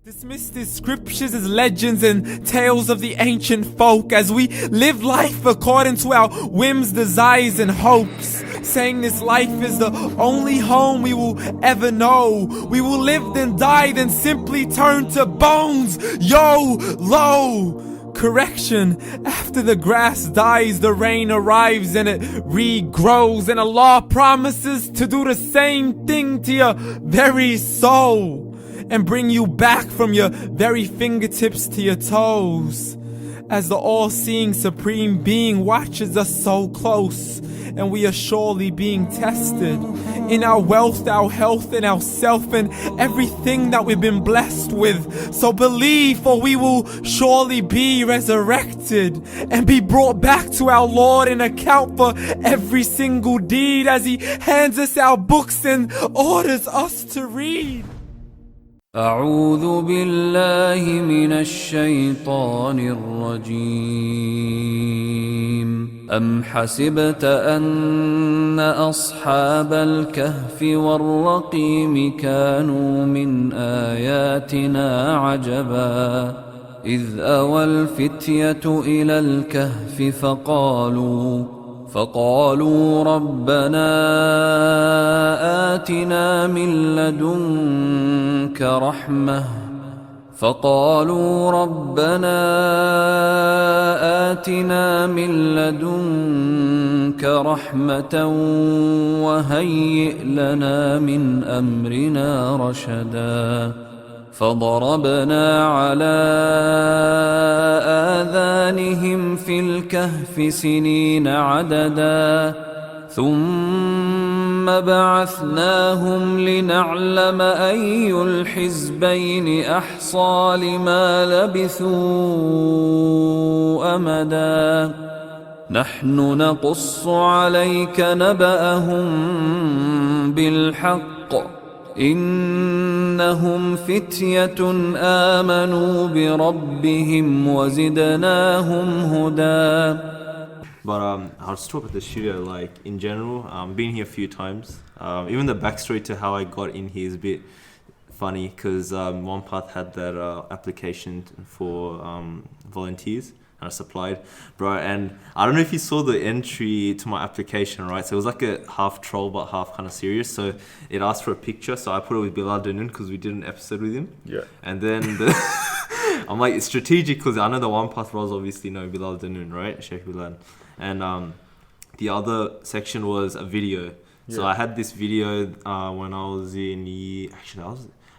Dismiss these scriptures as legends and tales of the ancient folk as we live life according to our whims, desires and hopes, saying this life is the only home we will ever know. We will live then die then simply turn to bones. YOLO! Correction, after the grass dies, the rain arrives and it regrows, and Allah promises to do the same thing to your very soul and bring you back from your very fingertips to your toes, as the all-seeing supreme being watches us so close, and we are surely being tested in our wealth, our health, and our self, and everything that we've been blessed with. So believe, for we will surely be resurrected and be brought back to our Lord and account for every single deed as He hands us our books and orders us to read. أعوذ بالله من الشيطان الرجيم أم حسبت أن أصحاب الكهف والرقيم كانوا من آياتنا عجبا إذ أوى الفتية إلى الكهف فقالوا ربنا آتنا من لدنك رحمة وهيئ لنا من أمرنا رشدا فضربنا على آذانهم في الكهف سنين عددا ثم بعثناهم لنعلم أي الحزبين أحصى لما لبثوا أمدا نحن نقص عليك نبأهم بالحق إنهم فتية آمنوا بربهم وزدناهم هدى. But I'll just talk about the studio, like in general. Been here a few times. Even the backstory to how I got in here is a bit funny because OnePath had that application for volunteers. I supplied, bro, and I don't know if you saw the entry to my application, right? So it was like a half troll but half kind of serious. So it asked for a picture, so I put it with Bilal Danun because we did an episode with him. Yeah. And then I'm like, it's strategic because I know the OnePath bros obviously know Bilal Danun, right? Shaykh Bilal. And the other section was a video. Yeah. So I had this video when I was in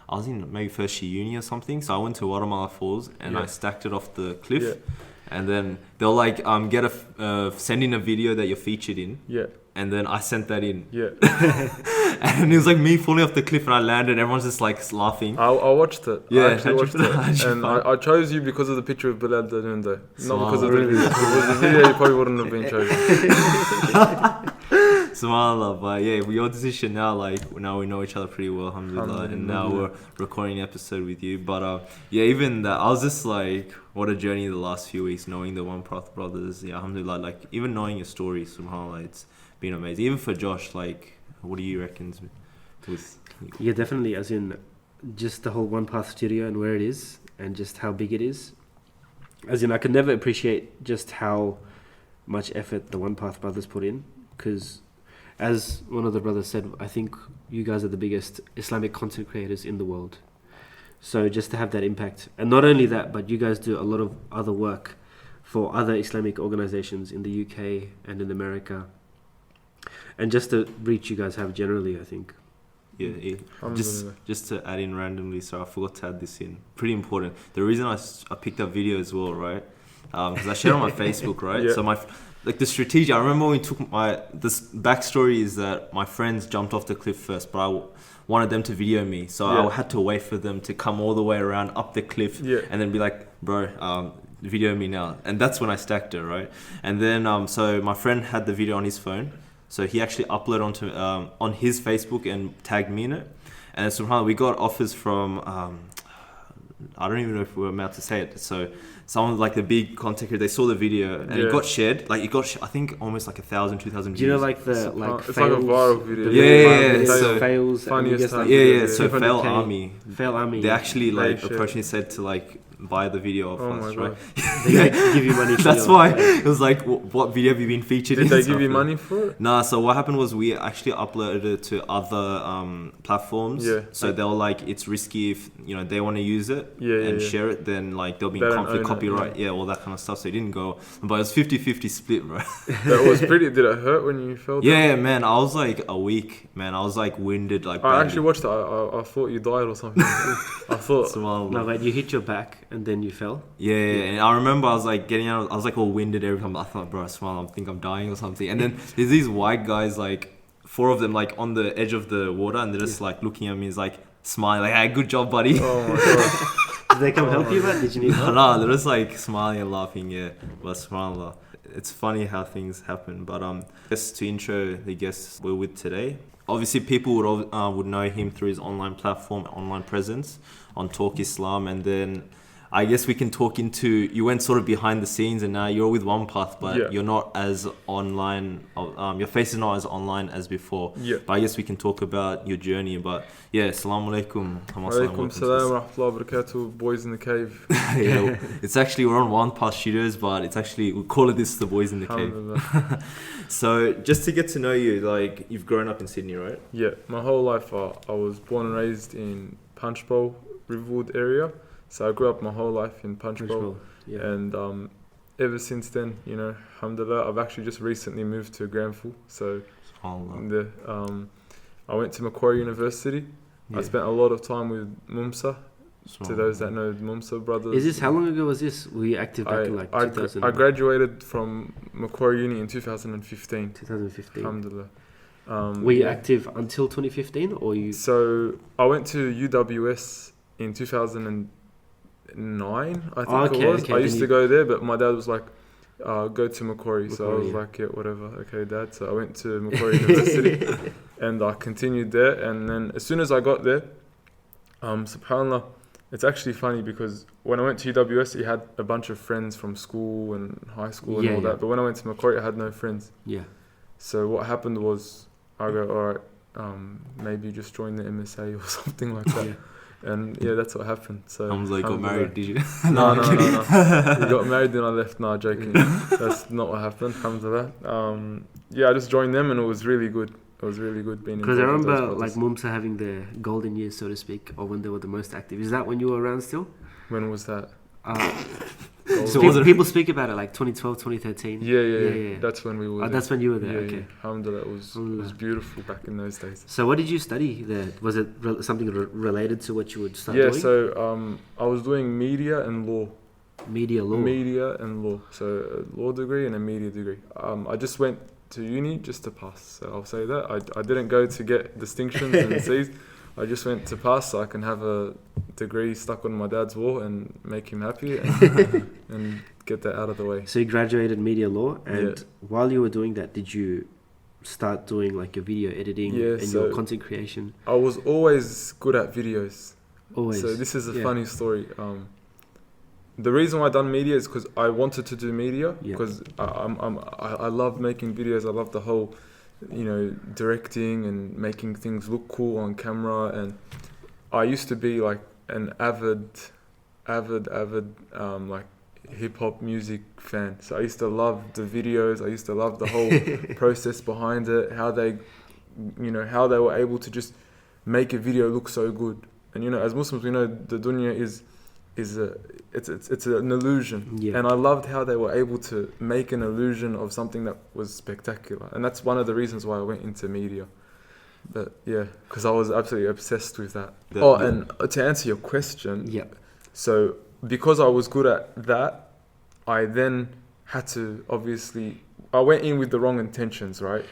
I was in maybe first year uni or something. So I went to Watermala Falls and I stacked it off the cliff. Yeah. And then they'll like send in a video that you're featured in. Yeah. And then I sent that in. Yeah. And it was like me falling off the cliff and I landed and everyone's just like laughing. I watched it. Yeah, I actually watched it. And I chose you because of the picture of Bilal Danun though. Not because of the video. If it was the video, you probably wouldn't have been chosen. SubhanAllah, but yeah, with your decision now, like now we know each other pretty well, alhamdulillah, and now we're recording an episode with you. But yeah, even that, I was just like, what a journey the last few weeks, knowing the OnePath brothers. Yeah, alhamdulillah, like even knowing your story, subhanAllah, it's been amazing. Even for Josh, like, what do you reckon? Yeah, definitely, as in just the whole OnePath studio and where it is and just how big it is. As in, I could never appreciate just how much effort the OnePath brothers put in, because as one of the brothers said, I think you guys are the biggest Islamic content creators in the world. So just to have that impact, and not only that, but you guys do a lot of other work for other Islamic organizations in the UK and in America, and just the reach you guys have generally, I think. Yeah. Just to add in randomly, so I forgot to add this in. Pretty important. The reason I picked up video as well, right? Because I shared on my Facebook, right? Yeah. So the strategy, I remember when we took this backstory is that my friends jumped off the cliff first, but I wanted them to video me. So I had to wait for them to come all the way around up the cliff and then be like, bro, video me now. And that's when I stacked it, right? And then, so my friend had the video on his phone. So he actually uploaded on his Facebook and tagged me in it. And subhanAllah, we got offers from I don't even know if we're allowed to say it. So someone like the big content creator, they saw the video and it got shared. Like it got, I think almost like 1,000, 2,000 views. Do you know like the it's fails, like a viral video. Yeah. so So fails, funniest like, yeah. So 200K. Fail Army, Fail Army. they actually like They approached me and said to like buy the video of Oh us, my right? god. They like, give you money. For That's your why fail. it was like, what video have you been featured in? Did they Stuff give you like- money for it? Nah, so what happened was we actually uploaded it to other platforms. Yeah. So they were like, it's risky if they want to use it and Yeah. share it, then like they'll be They in don't conflict, own it, copyright, all that kind of stuff. So it didn't go, but it was 50-50 split, bro. That was pretty. Did it hurt when you fell down? Yeah, man, I was like a week, man. I was like winded, like. I badly. actually watched it. I thought you died or something. I thought. Subhanallah. No, wait, you hit your back and then you fell. Yeah, and I remember I was like getting out. I was like all winded every time. I thought, bro, I think I'm dying or something. And then there's these white guys, like 4 of them, like on the edge of the water, and they're just like looking at me, is like smiling, like, "Hey, good job, buddy." Oh my god. Did they come help you, man? Did you need help? No, they're just like smiling and laughing. Yeah, but subhanallah, it's funny how things happen. But just to intro the guests we're with today. Obviously, people would know him through his online platform, online presence on Talk Islam, and then I guess we can talk into, you went sort of behind the scenes and now you're with OnePath, but you're not as online, your face is not as online as before. Yeah. But I guess we can talk about your journey. But yeah, assalamu alaikum. Alaikum salam wa rahmatullahi wa barakatuh, boys in the cave. Yeah, it's actually, we're on OnePath Studios, but it's actually, we call it this, the boys in the cave. Alhamdulillah. So just to get to know you, like you've grown up in Sydney, right? Yeah, my whole life I was born and raised in Punchbowl, Riverwood area. So I grew up my whole life in Punchbowl. Yeah. And ever since then, alhamdulillah, I've actually just recently moved to Granville. So SubhanAllah. I went to Macquarie University. Yeah. I spent a lot of time with MUMSA. To those that know MUMSA brothers. Is this, how long ago was this? Were you active back in like 2000? I graduated from Macquarie Uni in 2015. 2015. Alhamdulillah. Were you active until 2015 or you? So I went to UWS in 2009, I think it was. Okay, I used to go there, but my dad was like, go to Macquarie. So I was like, yeah, whatever. Okay, Dad. So I went to Macquarie University and I continued there. And then as soon as I got there, subhanAllah, it's actually funny because when I went to UWS, I had a bunch of friends from school and high school and all that. But when I went to Macquarie, I had no friends. Yeah. So what happened was, I go, all right, maybe just join the MSA or something like that. And yeah, that's what happened. So I was like, got married, did you? No. We got married, then I left. No, joking. That's not what happened. Alhamdulillah. I just joined them and it was really good. It was really good being Because I involved with those remember like brothers. MUMSA having their golden years, so to speak, or when they were the most active. Is that when you were around still? When was that? So People speak about it like 2012, 2013. Yeah. That's when we were there. That's when you were there, okay. Yeah. Alhamdulillah, it was beautiful back in those days. So what did you study there? Was it something related to what you would start Yeah, doing? so I was doing media and law. Media law. Media and law. So a law degree and a media degree. I just went to uni just to pass. So I'll say that. I didn't go to get distinctions and C's. I just went to pass so I can have a degree stuck on my dad's wall and make him happy and get that out of the way. So you graduated media law, and while you were doing that, did you start doing like your video editing and your content creation? I was always good at videos. Always. So this is a funny story. The reason why I done media is because I wanted to do media because I love making videos. I love the whole, directing and making things look cool on camera. And I used to be like an avid like hip hop music fan. So I used to love the videos. I used to love the whole process behind it. How they were able to just make a video look so good. And as Muslims, we know the dunya is an illusion, and I loved how they were able to make an illusion of something that was spectacular, and that's one of the reasons why I went into media. But because I was absolutely obsessed with that. And to answer your question, so because I was good at that, I then had to I went in with the wrong intentions, right?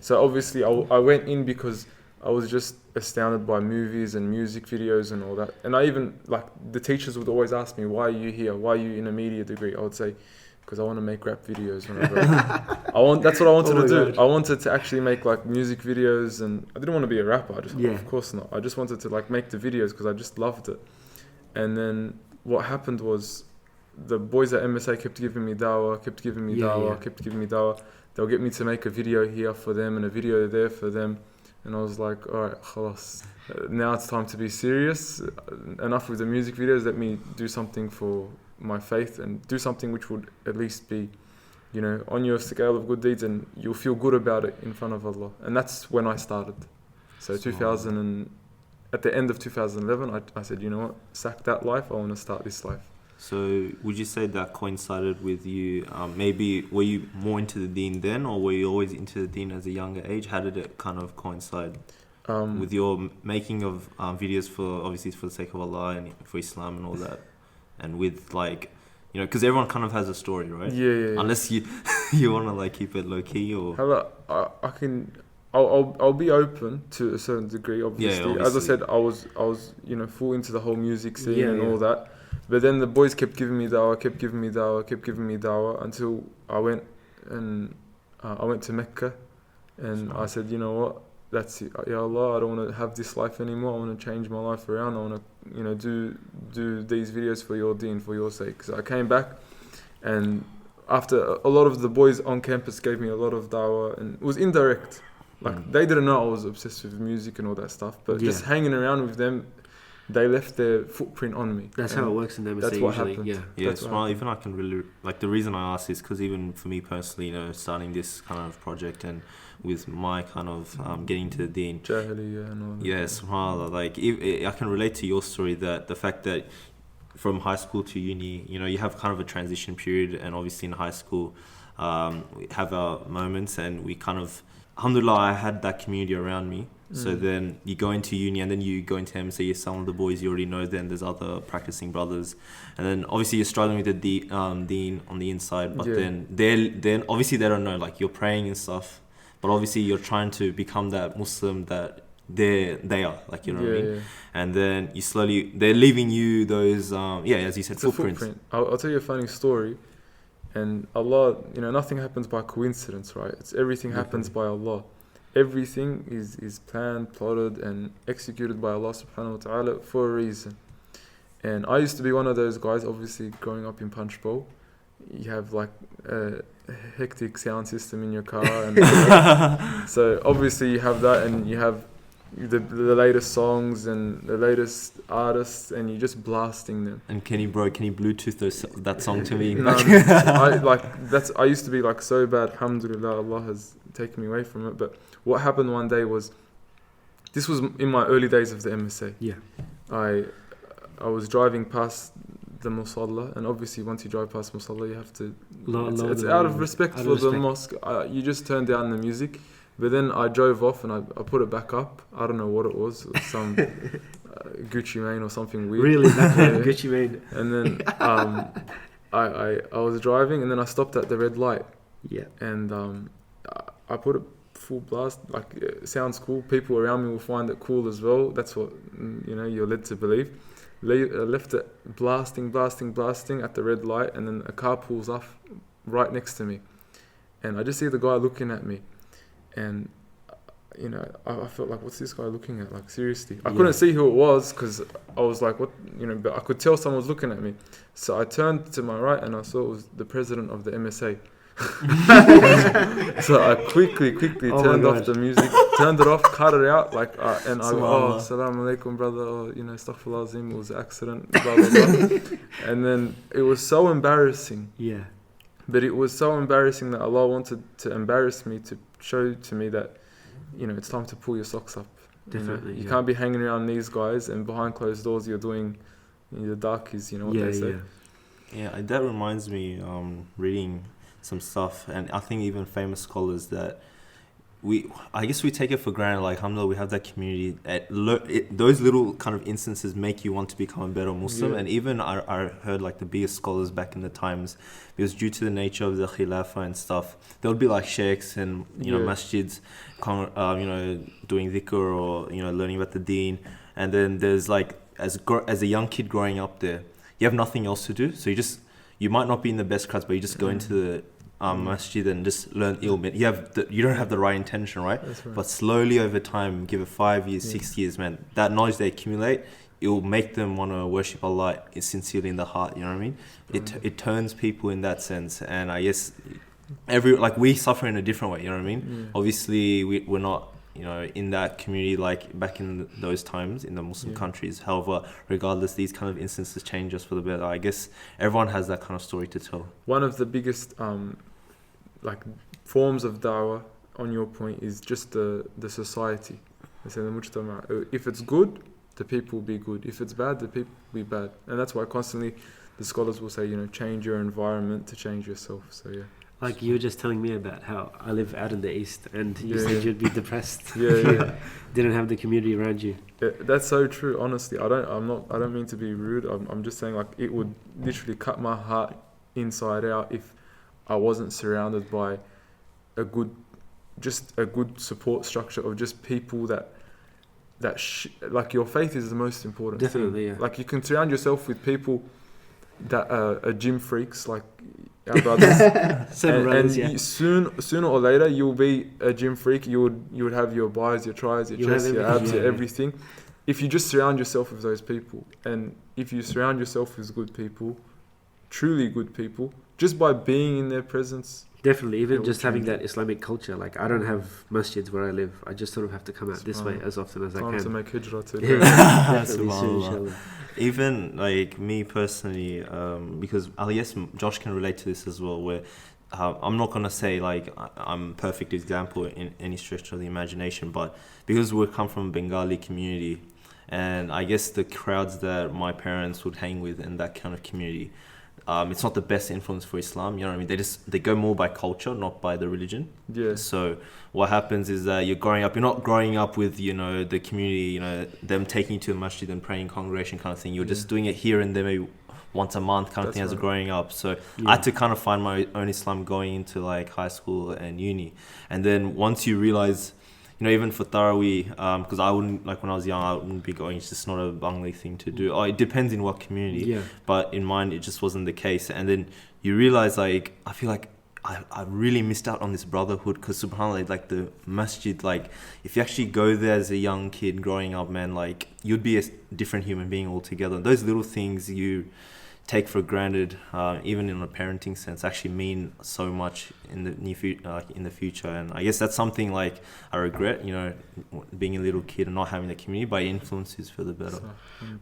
So obviously I went in because I was just astounded by movies and music videos and all that. And I even, the teachers would always ask me, why are you here? Why are you in a media degree? I would say, because I want to make rap videos when I grow up. That's what I wanted to do. I wanted to actually make music videos, and I didn't want to be a rapper. Of course not. I just wanted to make the videos because I just loved it. And then what happened was the boys at MSA kept giving me dawah, kept giving me dawah. They'll get me to make a video here for them and a video there for them. And I was like, all right, khalas. Now it's time to be serious. Enough with the music videos. Let me do something for my faith and do something which would at least be, you know, on your scale of good deeds, and you'll feel good about it in front of Allah. And that's when I started. So at the end of 2011, I said, you know what, sack that life, I want to start this life. So would you say that coincided with you, maybe were you more into the deen then, or were you always into the deen as a younger age? How did it kind of coincide with your making of videos for, obviously for the sake of Allah and for Islam and all that, and with like, you know, because everyone kind of has a story, right? Yeah. Unless you you want to like keep it low key, or I'll be open to a certain degree, obviously. Yeah, As I said, I was you know, full into the whole music scene and all that. But then the boys kept giving me dawah until I went to Mecca, and I said, you know what, that's it. Ya Allah, I don't want to have this life anymore. I want to change my life around. I want to, you know, do these videos for your deen, for your sake. So I came back, and after a lot of the boys on campus gave me a lot of dawah, and it was indirect. Like they didn't know I was obsessed with music and all that stuff, but just hanging around with them, they left their footprint on me. That's how it works in the MSA. That's what usually. happened. Yeah, well, even I can really, like, the reason I ask is because even for me personally, you know, starting this kind of project and with my kind of getting to the deen, Jahiliyyah and all that. Yeah, subhanAllah, like I can relate to your story, that the fact that from high school to uni, you know, you have kind of a transition period, and obviously in high school we have our moments, and we kind of, alhamdulillah, I had that community around me. So then you go into uni, and then you go into MSA, some of the boys you already know, then there's other practicing brothers, and then obviously you're struggling with the deen on the inside, but then obviously they don't know, like, you're praying and stuff, but obviously you're trying to become that Muslim that they are, like, you know what I mean? And then you slowly, they're leaving you those as you said, footprints. I'll tell you a funny story. And Allah, you know, nothing happens by coincidence, right? Everything happens by Allah. Everything is planned, plotted, and executed by Allah subhanahu wa ta'ala for a reason. And I used to be one of those guys, obviously growing up in Punch Bowl. You have like a hectic sound system in your car, and so obviously you have that, and you have the latest songs and the latest artists, and you're just blasting them. And can you Bluetooth that song to me? No, I used to be like so bad. Alhamdulillah, Allah has taken me away from it. But what happened one day was, this was in my early days of the MSA. Yeah. I was driving past the Musalla, and obviously once you drive past Musalla, you have to. It's out of respect for the mosque. You just turn down the music. But then I drove off and I put it back up. I don't know what it was. It was some Gucci Mane or something weird. Really? Gucci Mane. And then I was driving, and then I stopped at the red light. Yeah. And I put it full blast. Like, it sounds cool. People around me will find it cool as well. That's what, you know, you're led to believe. I left it blasting at the red light, and then a car pulls off right next to me. And I just see the guy looking at me. And, you know, I felt like, what's this guy looking at? Like, seriously. I couldn't see who it was, because I was like, what, you know, but I could tell someone was looking at me. So I turned to my right, and I saw it was the president of the MSA. So I quickly turned off the music, turned it off, cut it out, like, and I go, Assalamu alaikum, brother, or, you know, astaghfirullah azim, it was an accident, blah, blah, blah. And then it was so embarrassing. Yeah. But it was so embarrassing that Allah wanted to embarrass me, to show to me that, you know, it's time to pull your socks up. Definitely. You can't be hanging around these guys, and behind closed doors you're doing, you know, the darkies, you know what they say. Yeah, that reminds me, reading some stuff, and I think even famous scholars, that I guess we take it for granted, like, alhamdulillah, we have that community. Those little kind of instances make you want to become a better Muslim. And even I heard, like, the biggest scholars back in the times, because due to the nature of the khilafah and stuff, there would be like shaykhs and, you know, masjids, you know, doing dhikr, or, you know, learning about the deen. And then there's like, as a young kid growing up there, you have nothing else to do, so you might not be in the best class, but you just go into the masjid and just learn ilm. You don't have the right intention, right? That's right. But slowly over time, give it 5 years, 6 years, man, that knowledge they accumulate, it'll make them want to worship Allah sincerely in the heart. You know what I mean? It turns people in that sense, and I guess we suffer in a different way. You know what I mean? Yeah. Obviously, we're not, you know, in that community like back in those times in the Muslim countries. However, regardless, these kind of instances change us for the better. I guess everyone has that kind of story to tell. One of the biggest like forms of dawah, on your point, is just the society. They say the mujtama. If it's good, the people will be good. If it's bad, the people will be bad. And that's why constantly the scholars will say, you know, change your environment to change yourself. So yeah. Like you were just telling me about how I live out in the east, and you said you'd be depressed if you didn't have the community around you. Yeah, that's so true. Honestly, I don't mean to be rude. I'm just saying, like, it would literally cut my heart inside out if I wasn't surrounded by a good support structure of just people that like, your faith is the most important. Definitely, thing. yeah. Like, you can surround yourself with people that are gym freaks, like our brothers. Sooner or later you'll be a gym freak. You would have your bis, your tries, your chests, your abs, your everything. If you just surround yourself with those people, and if you surround yourself with good people, truly good people, just by being in their presence. Definitely, even just having that Islamic culture. Like, I don't have masjids where I live. I just sort of have to come out this way as often as I can. To make hijrah too. Definitely soon, inshallah. Even like me personally, because I guess Josh can relate to this as well, where I'm not going to say like I'm a perfect example in any stretch of the imagination, but because we come from a Bengali community, and I guess the crowds that my parents would hang with in that kind of community, it's not the best influence for Islam. You know what I mean? They go more by culture, not by the religion. Yeah. So what happens is that you're not growing up with, you know, the community, you know, them taking you to the masjid and praying congregation kind of thing. You're just doing it here and there, maybe once a month kind of thing as growing up. So I had to kind of find my own Islam going into like high school and uni. And then once you realize, you know, even for Taraweeh, because I wouldn't, like when I was young, I wouldn't be going. It's just not a Bengali thing to do. It depends in what community. Yeah. But in mine, it just wasn't the case. And then you realize, like, I feel like I really missed out on this brotherhood, because subhanAllah, like the masjid, like if you actually go there as a young kid growing up, man, like you'd be a different human being altogether. Those little things you take for granted, even in a parenting sense, actually mean so much in the future. And I guess that's something like I regret, you know, being a little kid and not having the community, but it influences for the better.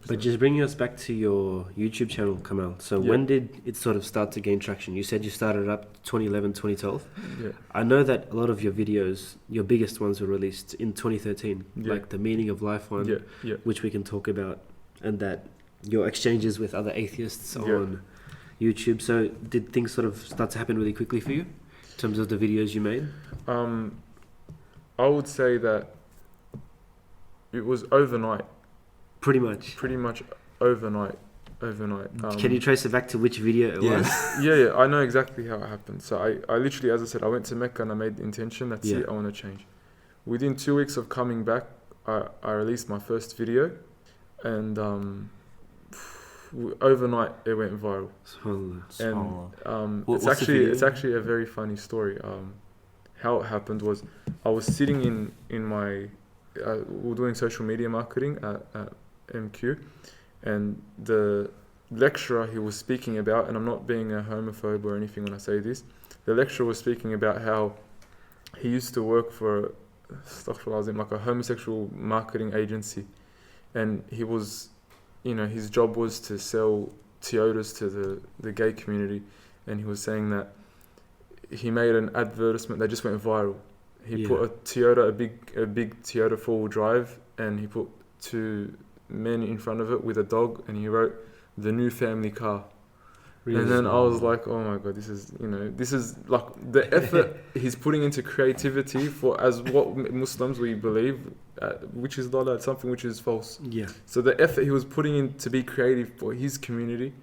But just bringing us back to your YouTube channel, Kamal. So when did it sort of start to gain traction? You said you started up 2011, 2012. Yeah. I know that a lot of your videos, your biggest ones, were released in 2013, like the Meaning of Life one, which we can talk about, and that your exchanges with other atheists on YouTube. So did things sort of start to happen really quickly for you in terms of the videos you made? I would say that it was overnight. Pretty much overnight. Can you trace it back to which video it was? Yeah, I know exactly how it happened. So I literally, as I said, I went to Mecca and I made the intention, that's it, I want to change. Within 2 weeks of coming back, I released my first video, and overnight it went viral. And it's actually a very funny story. How it happened was, I was sitting in my we were doing social media marketing at MQ, and the lecturer he was speaking about, and I'm not being a homophobe or anything when I say this, the lecturer was speaking about how he used to work for like a homosexual marketing agency, and he was, you know, his job was to sell Toyotas to the gay community, and he was saying that he made an advertisement that just went viral. He put a Toyota, a big Toyota 4-wheel drive, and he put 2 men in front of it with a dog, and he wrote, "The new family car." Really? And then I was like, oh my God, this is like the effort he's putting into creativity for, as what Muslims we believe, which is not something which is false. Yeah. So the effort he was putting in to be creative for his community,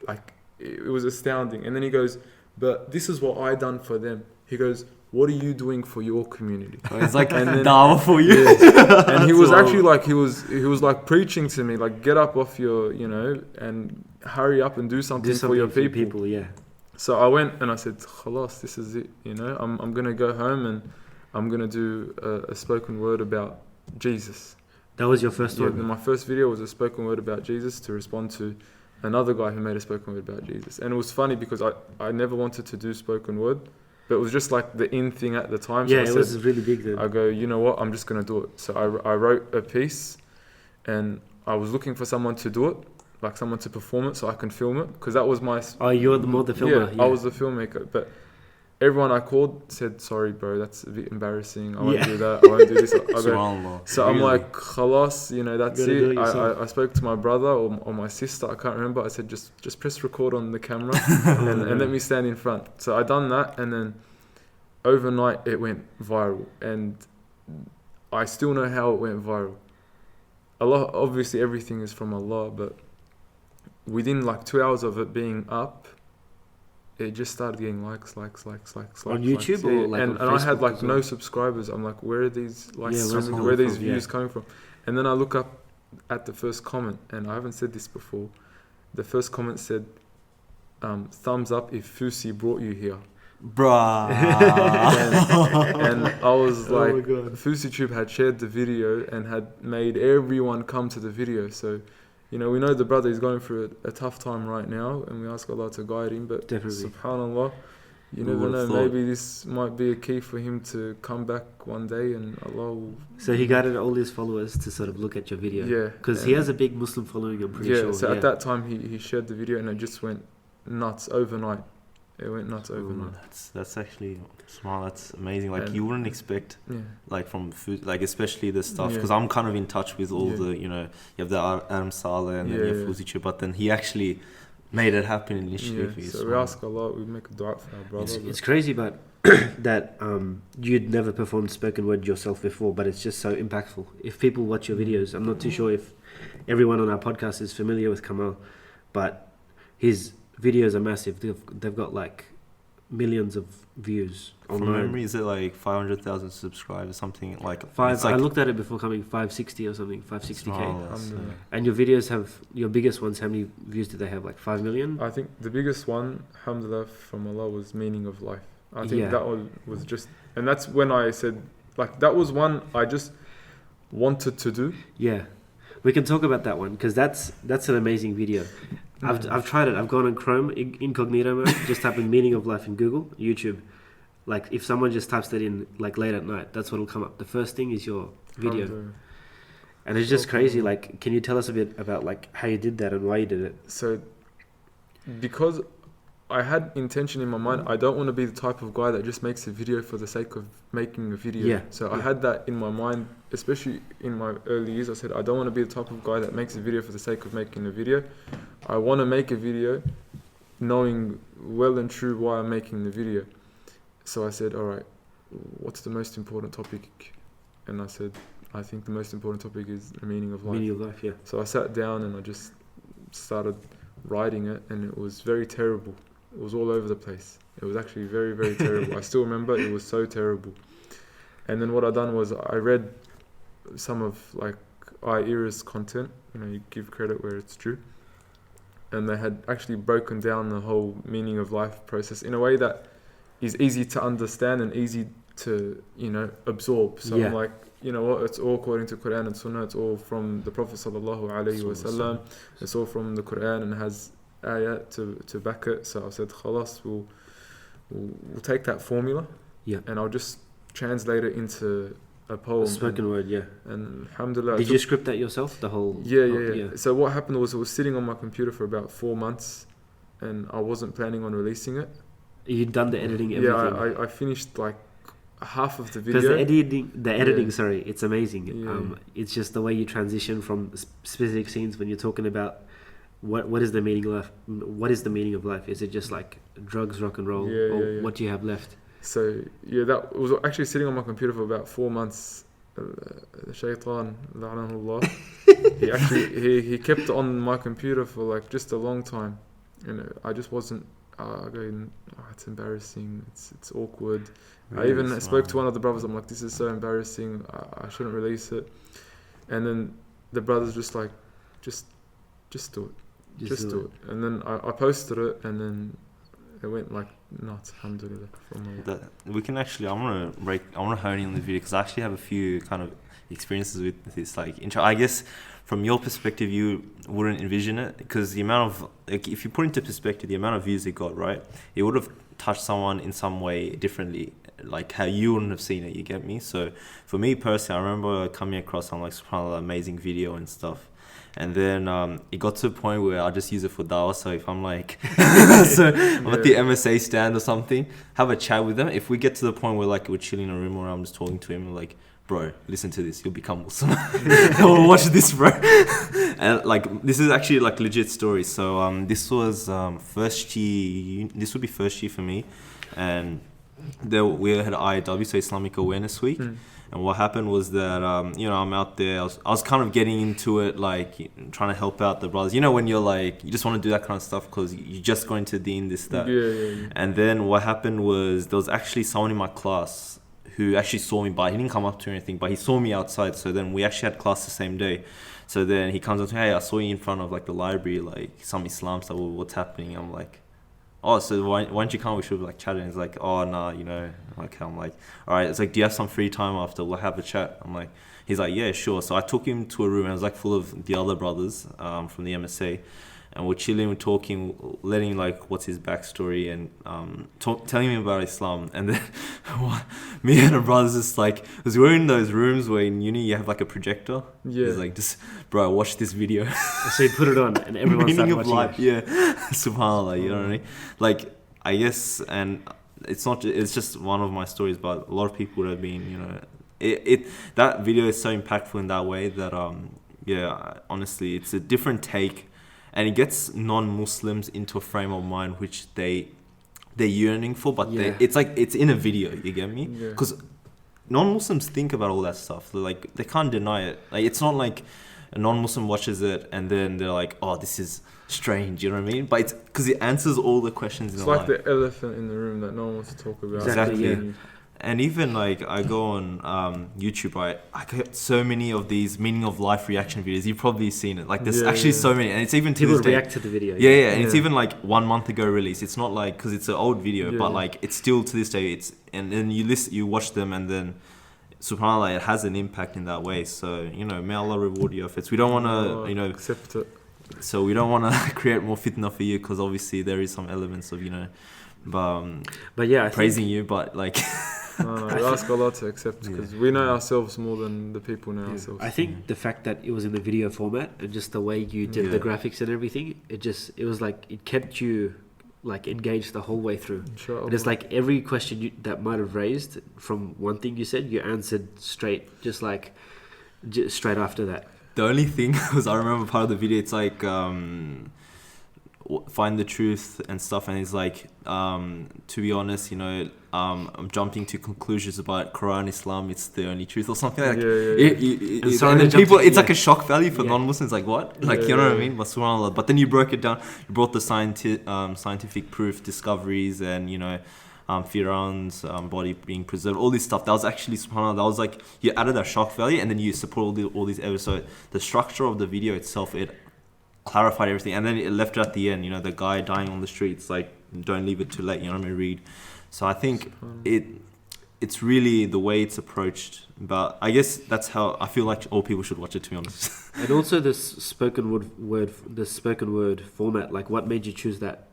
like, it was astounding. And then he goes, but this is what I done for them. He goes, what are you doing for your community? Oh, it's like Dawah for you. Yeah. And he was actually like, he was like preaching to me, like, get up off your, you know, and hurry up and do something for your people. Yeah. So I went and I said, khalas, this is it. You know, I'm going to go home and I'm going to do a spoken word about Jesus. That was your first Yeah, one? my first video was a spoken word about Jesus to respond to another guy who made a spoken word about Jesus. And it was funny because I never wanted to do spoken word, but it was just like the in thing at the time. So Yeah, I it said, was really big then. I go, you know what, I'm just going to do it. So I wrote a piece and I was looking for someone to do it, like someone to perform it so I can film it. Because that was my... Oh, you're more the filmer. Yeah, I was the filmmaker. But everyone I called said, sorry, bro, that's a bit embarrassing. I won't do that. I won't do this. So I'm like, khalas, you know, that's it. I spoke to my brother or my sister, I can't remember. I said, just press record on the camera and let me stand in front. So I done that, and then overnight it went viral. And I still know how it went viral. Allah, obviously everything is from Allah, but within like 2 hours of it being up, it just started getting likes. On YouTube or like and I had like no subscribers. I'm like, where are these likes coming? Where are these views coming from? And then I look up at the first comment, and I haven't said this before. The first comment said, thumbs up if Fousey brought you here. Bruh. and I was like, oh my God. FouseyTube had shared the video and had made everyone come to the video. So, you know, we know the brother is going through a tough time right now, and we ask Allah to guide him. But definitely, subhanallah, you never know. Maybe this might be a key for him to come back one day, and Allah will... So he guided all his followers to sort of look at your video. Yeah. Because he has a big Muslim following, I'm pretty sure. So at that time, he shared the video, and it just went nuts overnight. It went nuts overnight. That's actually smart. That's amazing. Like, And you wouldn't expect, like, from food, like, especially the stuff, Yeah. because I'm kind of in touch with all the, you know, you have the Kamal Saleh and then you have FouseyTube, but then he actually made it happen initially for you. So we ask Allah, we make a dua for our brother. It's crazy, but that you'd never performed spoken word yourself before, but it's just so impactful. If people watch your videos, I'm not too sure if everyone on our podcast is familiar with Kamal, but his videos are massive. They've got like millions of views From memory, is it like 500,000 subscribers, something like... I looked at it before coming, 560 or something, 560k. And your videos have, your biggest ones, how many views did they have? Like 5 million? I think the biggest one, alhamdulillah, from Allah, was Meaning of Life. I think that one was just... And that's when I said, like, that was one I just wanted to do. Yeah. We can talk about that one, because that's an amazing video. I've tried it. I've gone on Chrome, incognito mode, just typing Meaning of Life in Google, YouTube. Like, if someone just types that in, like, late at night, that's what'll come up. The first thing is your video. And it's just crazy. Like, can you tell us a bit about, like, how you did that and why you did it? So, because I had intention in my mind, I don't want to be the type of guy that just makes a video for the sake of making a video. Yeah. So I had that in my mind, especially in my early years. I said, I don't want to be the type of guy that makes a video for the sake of making a video. I want to make a video knowing well and true why I'm making the video. So I said, all right, what's the most important topic? And I said, I think the most important topic is the meaning of life. Meaning of life, yeah. So I sat down and I just started writing it, and it was very terrible. It was all over the place. It was actually very, very terrible. I still remember it was so terrible. And then what I done was I read some of like IERA's content. You know, you give credit where it's due. And they had actually broken down the whole meaning of life process in a way that is easy to understand and easy to, you know, absorb. So I'm like, you know what, it's all according to Quran and Sunnah. It's all from the Prophet sallallahu alaihi wasallam. It's all from the Quran and has ayat to back it. So I said, khalas, we'll take that formula, and I'll just translate it into a poem. A spoken word, And alhamdulillah. Did you script that yourself, the whole? Yeah. So what happened was it was sitting on my computer for about 4 months, and I wasn't planning on releasing it. You'd done the editing, everything? Yeah, I finished like half of the video. Because the editing, sorry, it's amazing. Yeah. It's just the way you transition from specific scenes when you're talking about what is the meaning of life. What is the meaning of life? Is it just like drugs, rock and roll, or what do you have left? So that was actually sitting on my computer for about 4 months. The shaitan, la'anahullah, he kept on my computer for like just a long time, and I just wasn't. Going, it's embarrassing. It's awkward. Really I even spoke to one of the brothers. I'm like, this is so embarrassing. I shouldn't release it. And then the brother's just like, just do it. Just do it. And then I posted it, and then it went like nuts, alhamdulillah. We can actually, I want to hone in on the video because I actually have a few kind of experiences with this. Like, I guess from your perspective, you wouldn't envision it because the amount of, like, if you put into perspective the amount of views it got, right, it would have touched someone in some way differently, like how you wouldn't have seen it, you get me? So for me personally, I remember coming across some, like, subhanAllah, amazing video and stuff. And then it got to a point where I just use it for dawah. So if I'm like, so I'm at the MSA stand or something, have a chat with them. If we get to the point where, like, we're chilling in a room or I'm just talking to him, like, bro, listen to this, you'll become Muslim. Or watch this, bro. And like, this is actually like legit story. So this was first year. This would be first year for me, and we had IAW, so Islamic Awareness Week. And what happened was that, I'm out there, I was kind of getting into it, like, trying to help out the brothers. You know, when you're like, you just want to do that kind of stuff because you're just going to deen, this, that. Yeah. And then what happened was there was actually someone in my class who actually saw me by, he didn't come up to me or anything, but he saw me outside. So then we actually had class the same day. So then he comes up to me, hey, I saw you in front of, like, the library, like, some Islam stuff, what's happening? I'm like, oh, so why don't you come? We should, like, chat. And he's like, oh, nah, okay. I'm like, all right. It's like, do you have some free time after? We'll have a chat. I'm like, he's like, yeah, sure. So I took him to a room and it was, like, full of the other brothers from the MSA. And we're chilling, we're talking, letting, like, what's his backstory and telling him about Islam. And then me and the brothers just, like, because we're in those rooms where in uni you have, like, a projector. Yeah. He's like, just, bro, watch this video. So you put it on and everyone started watching life, it. Yeah. SubhanAllah, you know what I mean? Like, I guess, and it's just one of my stories, but a lot of people would have been, that video is so impactful in that way that, honestly, it's a different take. And it gets non-Muslims into a frame of mind which they're yearning for, but it's like, it's in a video, you get me? Because non-Muslims think about all that stuff. Like, they can't deny it. Like, it's not like a non-Muslim watches it and then they're like, oh, this is strange, you know what I mean? But it's because it answers all the questions in the life. It's like the elephant in the room that no one wants to talk about. Exactly. Yeah. And even, like, I go on YouTube, right? I get so many of these meaning of life reaction videos. You've probably seen it. Like, there's actually so many, and it's even to people this day. React to the video. Yeah. And it's even like 1 month ago release. It's not like, because it's an old video, but like, it's still to this day. And then you watch them, and then subhanAllah, it has an impact in that way. So, may Allah reward your efforts. We don't want to, accept it. So we don't want to create more fitna for you, because obviously there is some elements of, but yeah, praising you, but like. No, we ask Allah to accept, because we know ourselves more than the people know ourselves. I think the fact that it was in the video format and just the way you did the graphics and everything, it was like, it kept you, like, engaged the whole way through. And it's like every question that might have raised from one thing you said, you answered straight after that. The only thing was, I remember part of the video, it's like, find the truth and stuff, and it's like, to be honest, I'm jumping to conclusions about Quran, Islam, it's the only truth or something like that. And then people, it's like a shock value for non-Muslims, like, what? Like, you know what I mean? But subhanAllah. But then you broke it down, you brought the scientific proof, discoveries, and, Firaun's body being preserved, all this stuff. That was actually, subhanAllah, that was like, you added that shock value, and then you support all these evidence. So the structure of the video itself, it clarified everything, and then it left it at the end, the guy dying on the streets, like, don't leave it too late, read. So I think it's really the way it's approached, but I guess that's how I feel like all people should watch it, to be honest. And also this spoken word format, like, what made you choose that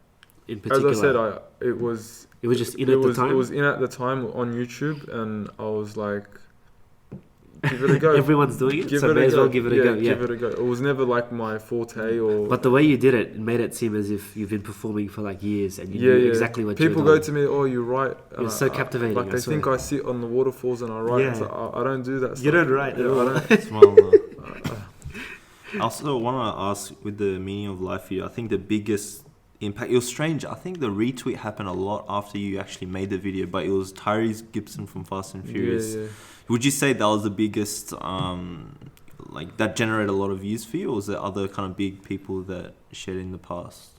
in particular? As I said, it was just in at the time? It was in at the time on YouTube, and I was like, give it a go. Everyone's doing it, so may as well give it a go. Yeah, give it a go. It was never like my forte, but the way you did it made it seem as if you've been performing for like years, and you knew exactly what people you were doing. go to me, oh, you write. It was so captivating. Like, they think I sit on the waterfalls and I write. Yeah. So I don't do that stuff. You don't write at all. I also want to ask, with the meaning of life here, I think the biggest impact, it was strange, I think the retweet happened a lot after you actually made the video, but it was Tyrese Gibson from Fast and Furious. Would you say that was the biggest, like, that generated a lot of views for you, or was there other kind of big people that shared it in the past?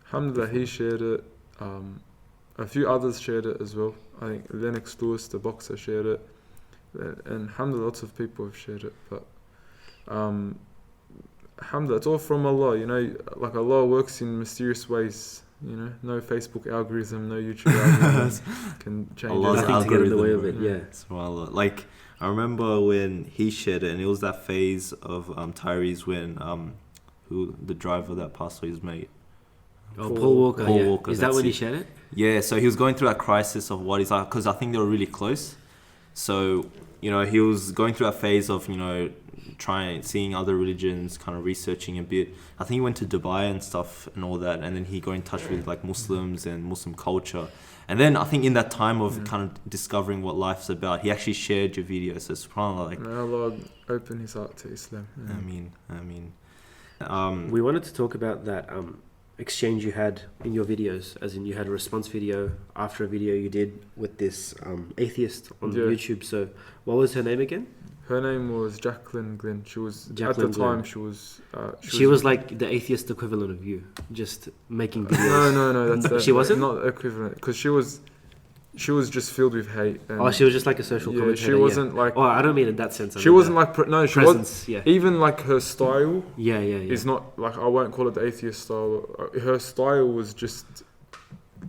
Alhamdulillah, he shared it. A few others shared it as well. I think Lennox Lewis, the boxer, shared it. And alhamdulillah, lots of people have shared it. But alhamdulillah, it's all from Allah. Like, Allah works in mysterious ways. You know, no Facebook algorithm, no YouTube algorithm can change Allah's it. Nothing to get in the way of algorithm, it. Yeah. SubhanAllah. Like, I remember when he shared it, and it was that phase of Tyrese when who the driver that passed away, his mate. Oh, Paul Walker. Paul Yeah. Walker, Is that that's when he it. shared it? Yeah, so he was going through that crisis of what he's like, because I think they were really close. So, you know, he was going through that phase of, you know, seeing other religions, kind of researching a bit. I think he went to Dubai and stuff and all that, and then he got in touch with like Muslims and Muslim culture. And then I think in that time of kind of discovering what life's about, he actually shared your video. So subhanAllah, like, May Allah open his heart to Islam. Yeah. I mean. We wanted to talk about that exchange you had in your videos, as in you had a response video after a video you did with this atheist on YouTube. So what was her name again? Her name was Jaclyn Glenn. She was at Jaclyn the Glenn. time. She was like the atheist equivalent of you, just making videos. No. That's She wasn't? not equivalent, because she was just filled with hate. And Oh, she was just like a social commentator. she wasn't like. Oh, I don't mean in that sense. I She mean wasn't that like she presence. was Yeah. even like her style Yeah. is not like, I won't call it the atheist style. Her style was just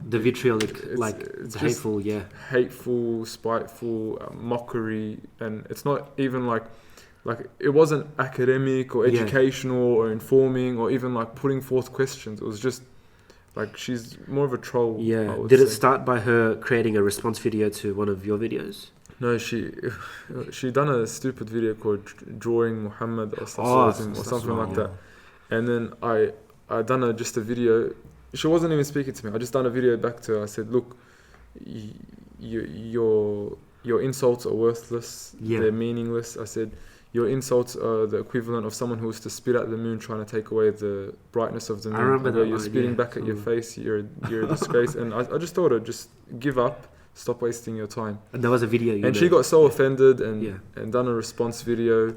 The vitriolic, like it's the just hateful. Yeah. hateful, spiteful, mockery, and it's not even like it wasn't academic or Yeah. educational or informing or even like putting forth questions. It was just like, she's more of a troll. Yeah. I would Did it say. start by her creating a response video to one of your videos? No, she done a stupid video called Drawing Muhammad or something like that. And then I done just a video. She wasn't even speaking to me. I just done a video back to her. I said, look, your insults are worthless. Yeah. They're meaningless. I said, your insults are the equivalent of someone who was to spit at the moon trying to take away the brightness of the moon. I remember that You're line, spitting yeah. back at your face. You're a disgrace. And I just told her, just give up. Stop wasting your time. And there was a video. And she got so offended Yeah. and done a response video.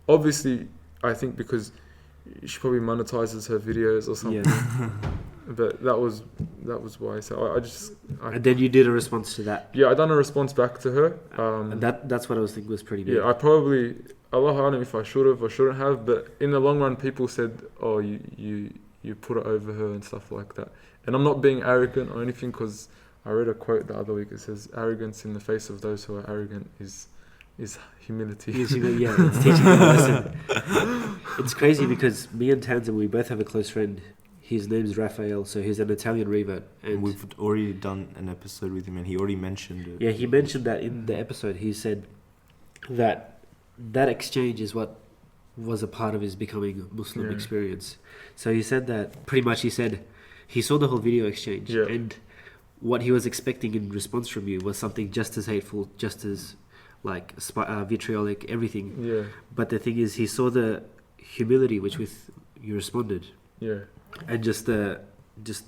Obviously, I think because she probably monetizes her videos or something. Yeah. But that was why. So And then you did a response to that. I done a response back to her. And that's what I was thinking was pretty big. Yeah, I probably, Allah, I don't know if I should have or shouldn't have, but in the long run, people said, "Oh, you put it over her" and stuff like that. And I'm not being arrogant or anything, because I read a quote the other week. It says, "Arrogance in the face of those who are arrogant is humility." Yeah, it's teaching them a lesson. It's crazy because me and Tanzim, we both have a close friend. His name's Raphael, so he's an Italian revert. And we've already done an episode with him, and he already mentioned it. yeah, he mentioned that in the episode. He said that exchange is what was a part of his becoming Muslim experience. So he said that, pretty much he said he saw the whole video exchange, and what he was expecting in response from you was something just as hateful, just as like vitriolic, everything. Yeah. But the thing is, he saw the humility which with you responded. Yeah. And just the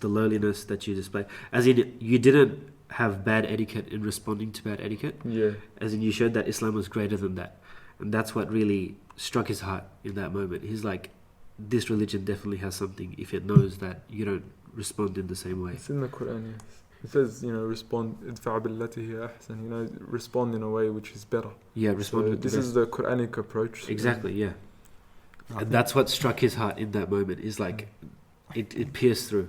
lowliness that you display. As in, you didn't have bad etiquette in responding to bad etiquette. Yeah. As in, you showed that Islam was greater than that. And that's what really struck his heart in that moment. He's like, this religion definitely has something if it knows that you don't respond in the same way. It's in the Quran, yes. It says, respond, idfa' billati hiya ahsan, respond in a way which is better. Yeah, respond So with this the is the Quranic approach. exactly, yeah. And that's what struck his heart in that moment, is like, it pierced through.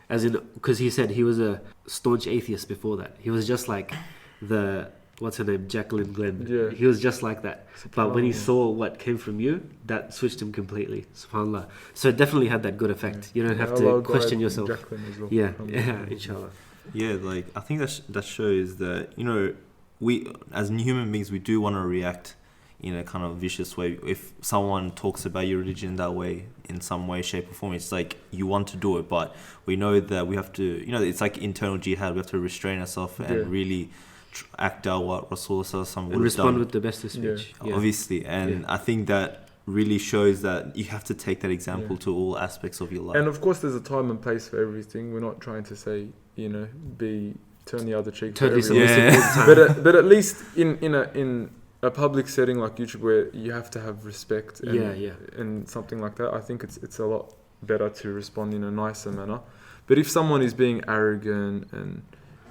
As in, because he said he was a staunch atheist before that. He was just like what's her name, Jaclyn Glenn. Yeah. He was just like that. But when he saw what came from you, that switched him completely. SubhanAllah. So it definitely had that good effect. You don't have to question yourself. Jaclyn as well. Yeah, inshallah. Yeah, like I think that shows that we as human beings, we do want to react in a kind of vicious way. If someone talks about your religion that way, in some way, shape or form, it's like you want to do it, but we know that we have to, it's like internal jihad. We have to restrain ourselves and really act out what Rasulullah would have done. And respond with the best of speech. Yeah. Obviously. And I think that really shows that you have to take that example to all aspects of your life. And of course, there's a time and place for everything. We're not trying to say, turn the other cheek. Totally for everything. submissive. But at least in a public setting like YouTube, where you have to have respect and something like that, I think it's a lot better to respond in a nicer manner. But if someone is being arrogant and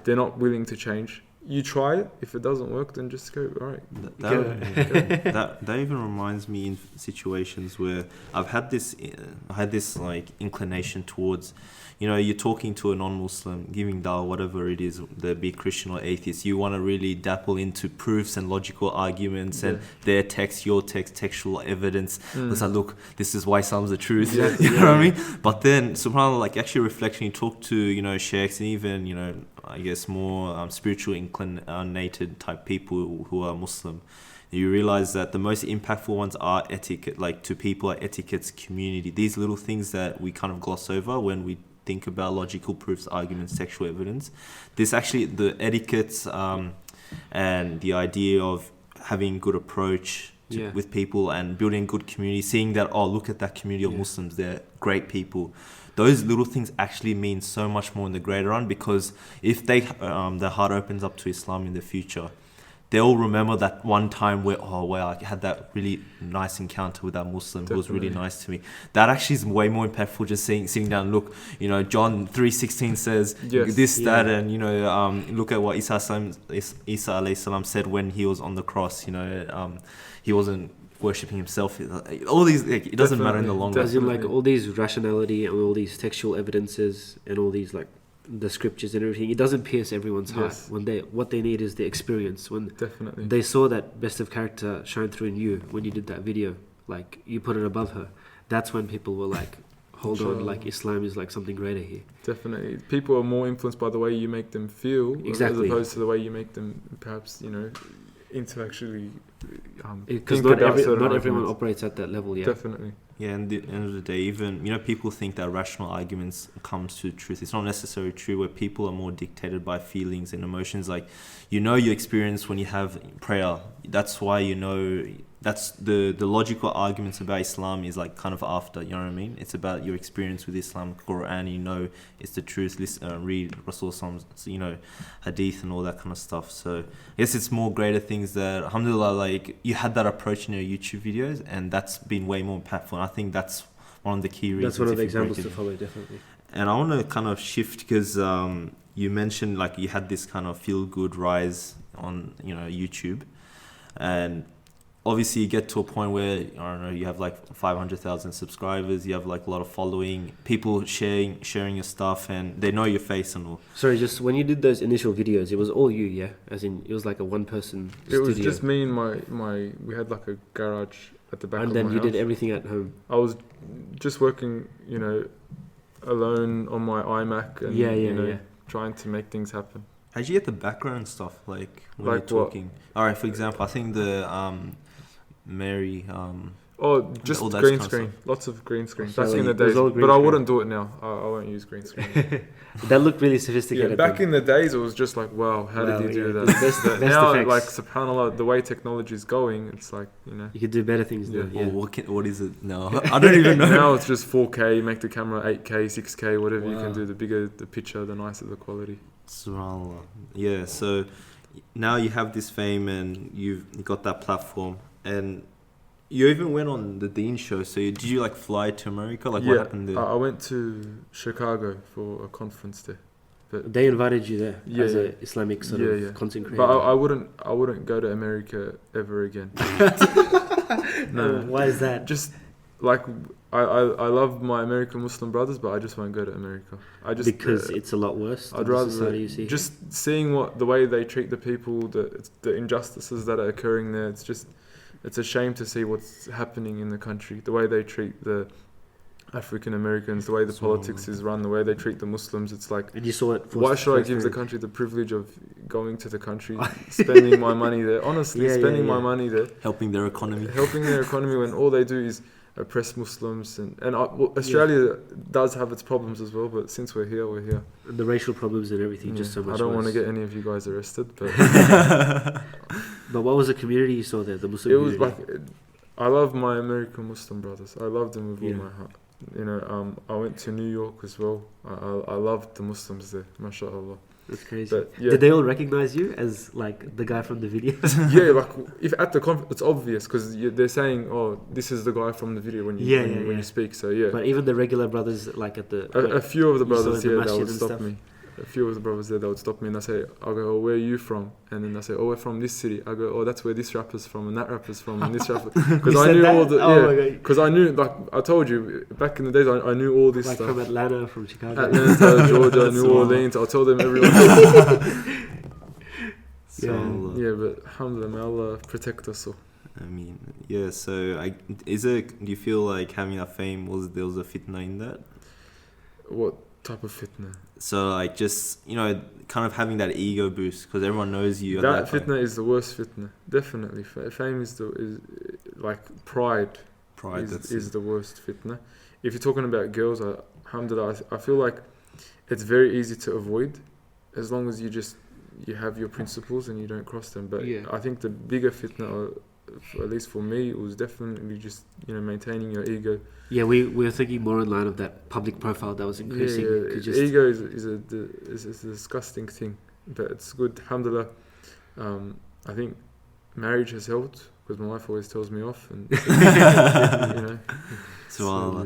they're not willing to change, you try it. If it doesn't work, then just go, all right. That even reminds me in situations where I had this like inclination towards, you know, you're talking to a non-Muslim, giving dawah, whatever it is, they be Christian or atheist, you want to really dabble into proofs and logical arguments and their text, your text, textual evidence. It's like, look, this is why Islam's the truth. You know what I mean? But then, subhanAllah, like actually reflection, you talk to, you know, shaykhs and even, you know, I guess more spiritual inclinated type people who are Muslim. You realize that the most impactful ones are etiquette, like to people like etiquette's community. These little things that we kind of gloss over when we think about logical proofs, arguments, textual evidence. This actually, the etiquettes and the idea of having good approach with people and building good community, seeing that, oh, look at that community of Muslims, they're great people. Those little things actually mean so much more in the greater run, because if they their heart opens up to Islam in the future, they'll remember that one time where, oh wow, I had that really nice encounter with that Muslim who was really nice to me. That actually is way more impactful, just sitting down, look, you know, John 3:16 says that, and you know, look at what Isa alayhi salam said when he was on the cross. You know, he wasn't worshipping himself. All these, like, it doesn't matter in the long run. As in, like, all these rationality and all these textual evidences and all these, like, the scriptures and everything, it doesn't pierce everyone's heart. When what they need is the experience. When they saw that best of character shine through in you when you did that video, like you put it above her, that's when people were like, hold on, like Islam is like something greater here. Definitely, people are more influenced by the way you make them feel, as opposed to the way you make them perhaps, you know, intellectually because not everyone operates at that level. Definitely. Yeah, and at the end of the day, even, you know, people think that rational arguments comes to truth. It's not necessarily true, where people are more dictated by feelings and emotions. Like, you know, your experience when you have prayer. That's why, you know, that's the logical arguments about Islam is like kind of after, you know what I mean? It's about your experience with Islam, Quran, you know, it's the truth. Read Rasul's, you know, hadith and all that kind of stuff. So I guess it's more greater things that, alhamdulillah, like you had that approach in your YouTube videos, and that's been way more impactful. And I think that's one of the key reasons. That's one of the examples to follow, definitely. And I want to kind of shift, because you mentioned like you had this kind of feel good rise on, you know, YouTube, and obviously you get to a point where, I don't know, you have like 500,000 subscribers, you have like a lot of following, people sharing your stuff, and they know your face and all. Sorry, just when you did those initial videos, it was all you, yeah? As in, it was like a one-person studio. It was just me and my we had like a garage at the back of my house. And then you did everything at home. I was just working, you know, alone on my iMac and, you know, trying to make things happen. How'd you get the background stuff, like when you're talking? What? Alright, for example, I think the Mary just green screen, lots of green screen back in the days, but I wouldn't do it now. I won't use green screen. That looked really sophisticated. Back in the days, it was just like, wow, how did you do that? Best now, effects. like, subhanallah, the way technology is going, it's like, you know, you could do better things now. What is it now? I don't even know. Now it's just 4K, make the camera 8K, 6K, whatever you can do. The bigger the picture, the nicer the quality. Subhanallah. Yeah, so now you have this fame and you've got that platform, and you even went on the Dean show. So did you like fly to America? Like, what happened there? I went to Chicago for a conference there. But they invited you there as an Islamic sort of content creator. But I wouldn't go to America ever again. No. Why is that? Just like I love my American Muslim brothers, but I just won't go to America. Because it's a lot worse. I'd rather society you see. Just seeing the way they treat the people, the injustices that are occurring there. It's a shame to see what's happening in the country. The way they treat the African Americans, the way the politics is run, the way they treat the Muslims. It's like, and you saw it. Why should I give the country the privilege of going to the country, spending my money there? Honestly, spending my money there, helping their economy, when all they do is oppress Muslims, and Australia does have its problems as well, but since we're here. And the racial problems and everything, just so much. I don't want to get any of you guys arrested, but but what was the community you saw there? The Muslim community? It was like, I love my American Muslim brothers. I love them with all my heart. You know, I went to New York as well. I loved the Muslims there, mashallah. That's crazy. But, did they all recognize you as like the guy from the video? Yeah, like if at the conference, it's obvious because they're saying, "Oh, this is the guy from the video" when you speak. So yeah. But even the regular brothers, like at the a few of the brothers, they would stop me. a few of the brothers there, they would stop me and I say, I'll go, oh, where are you from? And then I say, oh, we're from this city. I go, oh, that's where this rapper's from and that rapper's from and this rapper. Because I knew all the, because I knew, like I told you, back in the days, I knew all this stuff. Like from Atlanta, from Chicago. Atlanta, Georgia, New Orleans. I'll tell them everyone. Yeah, but alhamdulillah, may Allah protect us all. I mean, yeah, so do you feel like having that fame, there was a fitna in that? What type of fitna? So like just, kind of having that ego boost because everyone knows you. That fitna is the worst fitna. Definitely. Fame is like pride. Pride is the worst fitna. If you're talking about girls, alhamdulillah, I feel like it's very easy to avoid as long as you have your principles and you don't cross them. But I think the bigger fitna, at least for me, it was definitely just maintaining your ego. Yeah, we were thinking more in line of that public profile that was increasing. Ego is a disgusting thing, but it's good. Alhamdulillah, I think marriage has helped because my wife always tells me off, and So,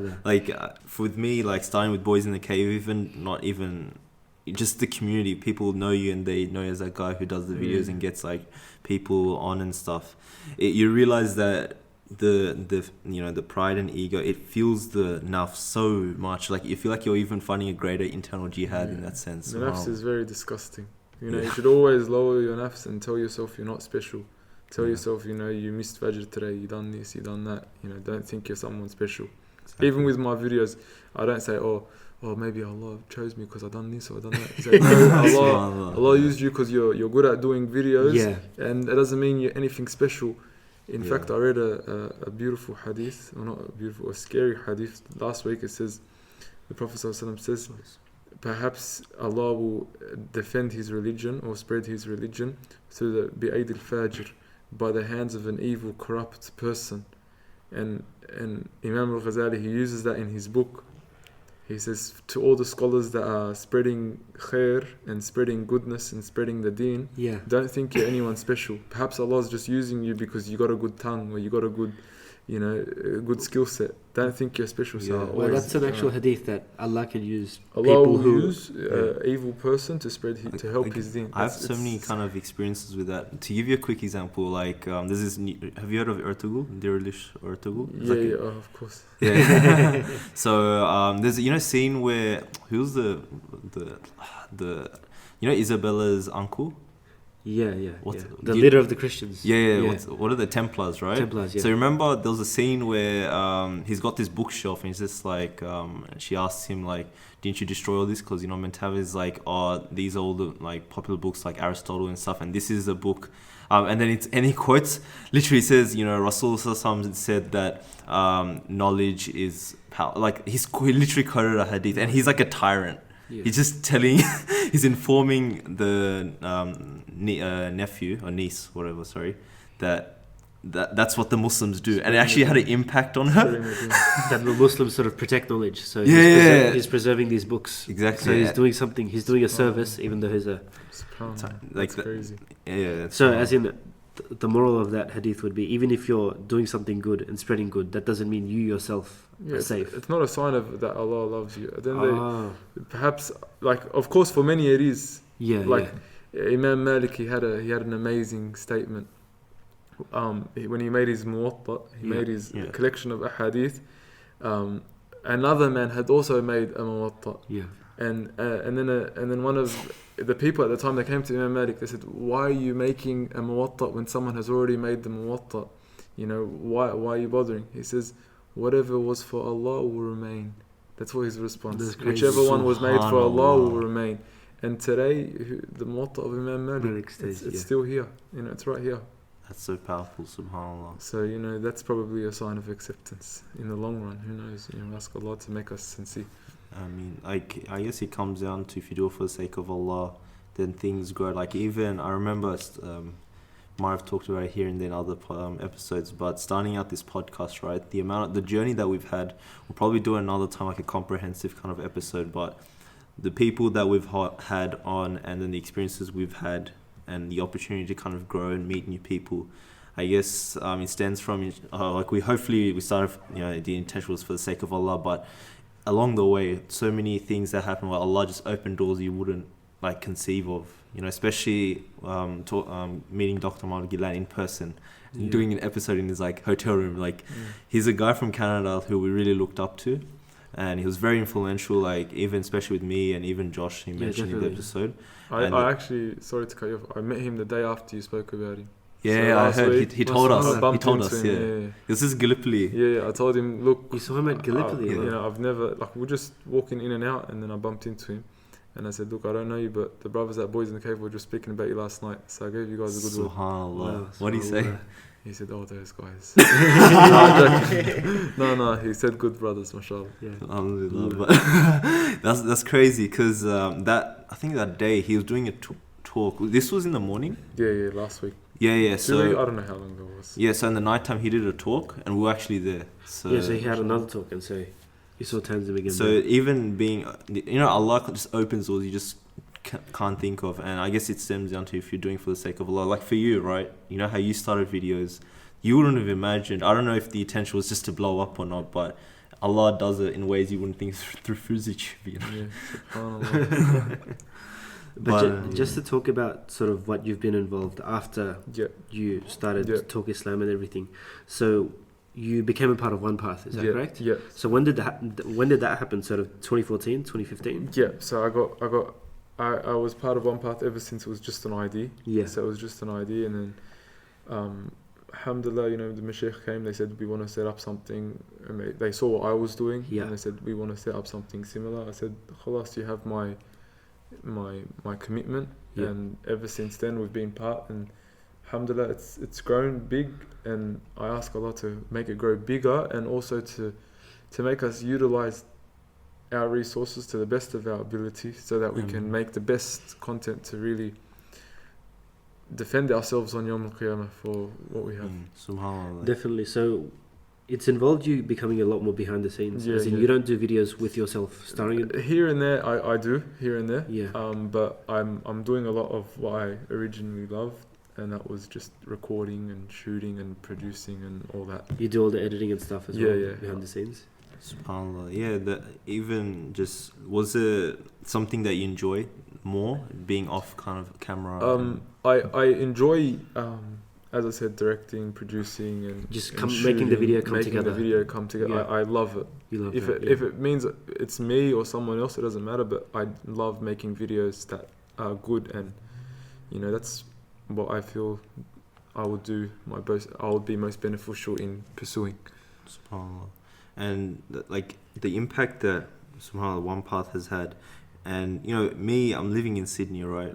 with me, like starting with Boys in the Cave, not even just the community, people know you and they know you as that guy who does the videos and gets like people on and stuff. You realize that the pride and ego, it fuels the nafs so much. Like you feel like you're even fighting a greater internal jihad in that sense. The nafs is very disgusting. You should always lower your nafs and tell yourself you're not special. Tell yourself, you missed Fajr today, you done this, you done that. Don't think you're someone special. Exactly. Even with my videos, I don't say, oh, maybe Allah chose me because I done this or I done that. Say, no, Allah used you because you're good at doing videos, and it doesn't mean you're anything special. In fact, I read a beautiful hadith, or not a beautiful, a scary hadith last week. It says, the Prophet ﷺ says, perhaps Allah will defend his religion or spread his religion through the bi'aid al-fajr, by the hands of an evil, corrupt person. And Imam al-Ghazali, he uses that in his book. He says, to all the scholars that are spreading khair and spreading goodness and spreading the deen, don't think you're anyone special. Perhaps Allah's just using you because you got a good tongue or you got a good, a good skill set. Don't think you're special. So well, that's an actual hadith that Allah can use. Allah will use evil person to to help his deen. I have so many kind of experiences with that. To give you a quick example, like there's this have you heard of Ertugrul? Derelish Ertugrul? Yeah, of course. Yeah. So there's scene where who's the Isabella's uncle? Yeah. The leader of the Christians. Yeah. What are the Templars, right? Templars, yeah. So remember there was a scene where he's got this bookshelf and he's just like, she asks him like, didn't you destroy all this? Because meant to have is like, these are all the like popular books like Aristotle and stuff, and this is a book. And then he quotes, literally says, Rasul said that knowledge is power. Like he literally quoted a hadith, and he's like a tyrant. Yeah. He's just he's informing the nephew or niece, whatever, that's what the Muslims do. And it actually had an impact on her. That the Muslims sort of protect knowledge. So he's preserving these books. Exactly. So he's doing something, he's doing a service, even though he's that's crazy. Yeah. So as in, the moral of that hadith would be, even if you're doing something good and spreading good, that doesn't mean you yourself are safe. It's not a sign of that Allah loves you. Then perhaps, like, of course, for many it is. Imam Malik, he had an amazing statement. When he made his muwatta, made his collection of ahadith. Another man had also made a muwatta. Yeah. And then one of the people at the time that came to Imam Malik, they said, why are you making a muwatta when someone has already made the muwatta? Why are you bothering? He says, whatever was for Allah will remain. That's what his response. Whichever one was made for Allah will remain. And today, the muwatta of Imam Malik, it's still here. It's right here. That's so powerful, subhanAllah. So, that's probably a sign of acceptance in the long run. Who knows? Ask Allah to make us sincere. I mean, I guess it comes down to, if you do it for the sake of Allah, then things grow. Like, even I remember, might have talked about it here and then other episodes, but starting out this podcast, right? The journey that we've had, we'll probably do another time, like a comprehensive kind of episode. But the people that we've had on, and then the experiences we've had, and the opportunity to kind of grow and meet new people, I guess it stems from we started. The intention was for the sake of Allah, but along the way, so many things that happened where Allah just opened doors you wouldn't like conceive of. You know, especially meeting Dr. Kamal Glenn in person, and doing an episode in his like hotel room. Like, he's a guy from Canada who we really looked up to, and he was very influential. Like, even especially with me and even Josh, he mentioned in the episode. I actually, sorry to cut you off, I met him the day after you spoke about him. Yeah, I heard he told us. He told us, yeah. This is Gallipoli. Yeah, I told him, look. You saw him at Gallipoli? You know, I've never, like, we're just walking in and out, and then I bumped into him. And I said, look, I don't know you, but the brothers at Boys in the Cave were just speaking about you last night. So I gave you guys a good word. SubhanAllah. Wow, What did he say? He said, oh, those guys. No, he said good brothers, mashallah. Yeah. Alhamdulillah. But that's crazy, because I think that day he was doing a talk. This was in the morning? Yeah, last week. Yeah. So I don't know how long ago it was. Yeah, so in the nighttime he did a talk, and we were actually there. So he had another talk, and so you saw Tanzim again. So even being, you know, Allah just opens doors you just can't think of, and I guess it stems down to if you're doing for the sake of Allah. Like for you, right? You know how you started videos, you wouldn't have imagined. I don't know if the intention was just to blow up or not, but Allah does it in ways you wouldn't think through FouseyTube. You know? Yeah, subhanallah. But just to talk about sort of what you've been involved after you started to talk Islam and everything. So you became a part of OnePath, is that correct? Yeah. So when did that happen? Sort of 2014, 2015? Yeah. So I was part of OnePath ever since it was just an ID. Yeah. So it was just an ID, and then alhamdulillah, you know, the mashaykh came, they said we want to set up something, and they saw what I was doing, and they said we want to set up something similar. I said, khalas, you have my commitment, and ever since then we've been part, and alhamdulillah it's grown big, and I ask Allah to make it grow bigger, and also to make us utilize our resources to the best of our ability, so that we can make the best content to really defend ourselves on Yawm al-Qiyamah for what we have. SubhanAllah. Definitely. So it's involved you becoming a lot more behind the scenes. As in you don't do videos with yourself starring it. Here and there, I do here and there. Yeah. But I'm doing a lot of what I originally loved, and that was just recording and shooting and producing and all that. You do all the editing and stuff as well behind the scenes. SubhanAllah. Yeah, that even just, was it something that you enjoy more, being off kind of camera? I enjoy, as I said, directing, producing, and just making the video come together. Yeah. I love it. You love if that, if it means it's me or someone else, it doesn't matter. But I love making videos that are good, and you know, that's what I feel I would do I would be most beneficial in pursuing. SubhanAllah. And like the impact that SubhanAllah OnePath has had, and you know, me, I'm living in Sydney, right?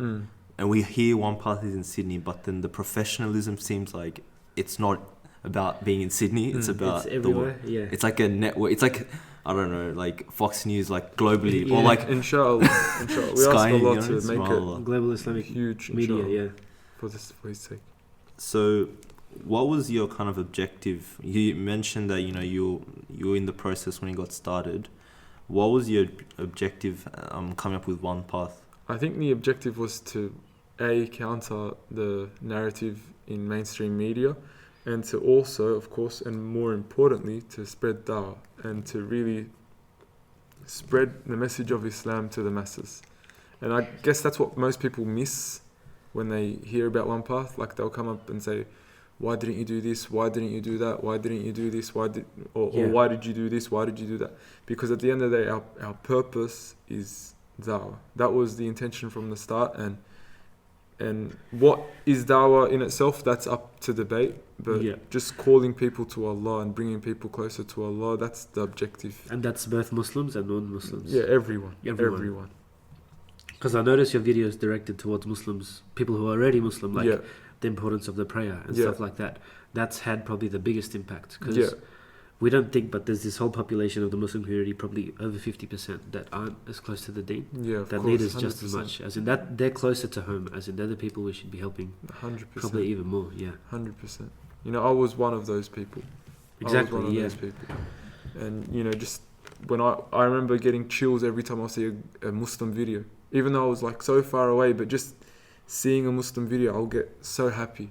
And we hear OnePath is in Sydney, but then the professionalism seems like it's not about being in Sydney. It's about it's everywhere. It's like a network. It's like, I don't know, like Fox News, like globally, or like inshallah. We ask Allah to make it global Islamic huge media. For His sake. So, what was your kind of objective? You mentioned that, you know, you were in the process when you got started. What was your objective coming up with OnePath? I think the objective was to counter the narrative in mainstream media, and to also, of course, and more importantly, to spread Dawah and to really spread the message of Islam to the masses. And I guess that's what most people miss when they hear about OnePath. Like, they'll come up and say, why didn't you do this? Why didn't you do that? Why didn't you do this? Or why did you do this? Why did you do that? Because at the end of the day, our purpose is Dawah. That was the intention from the start, and what is Dawah in itself, that's up to debate, but just calling people to Allah and bringing people closer to Allah, that's the objective. And that's both Muslims and non-Muslims. Yeah, everyone. Because I notice your videos directed towards Muslims, people who are already Muslim, like the importance of the prayer and stuff like that. That's had probably the biggest impact, because we don't think, but there's this whole population of the Muslim community, probably over 50%, that aren't as close to the deen. That need us just as much. As in that they're closer to home, as in they're the people we should be helping. 100%. Probably even more, 100%. You know, I was one of those people. Exactly, those people. And, you know, just when I remember getting chills every time I see a Muslim video. Even though I was like so far away, but just seeing a Muslim video, I'll get so happy.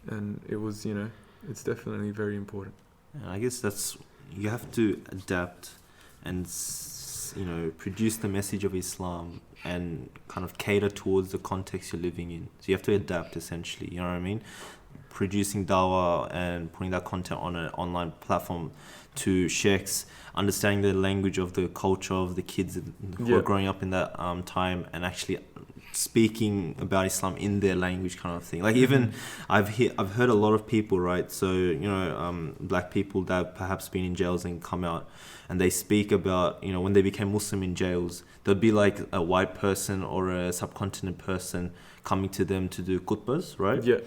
And it was, you know, it's definitely very important. I guess you have to adapt and produce the message of Islam and kind of cater towards the context you're living in. So you have to adapt, essentially, you know what I mean? Producing Dawah and putting that content on an online platform to sheikhs, understanding the language of the culture of the kids who are growing up in that time, and actually speaking about Islam in their language, kind of thing. Like, even I've heard a lot of people, right? So, black people that have perhaps been in jails and come out, and they speak about, when they became Muslim in jails, there'd be like a white person or a subcontinent person coming to them to do khutbas, right? Yeah.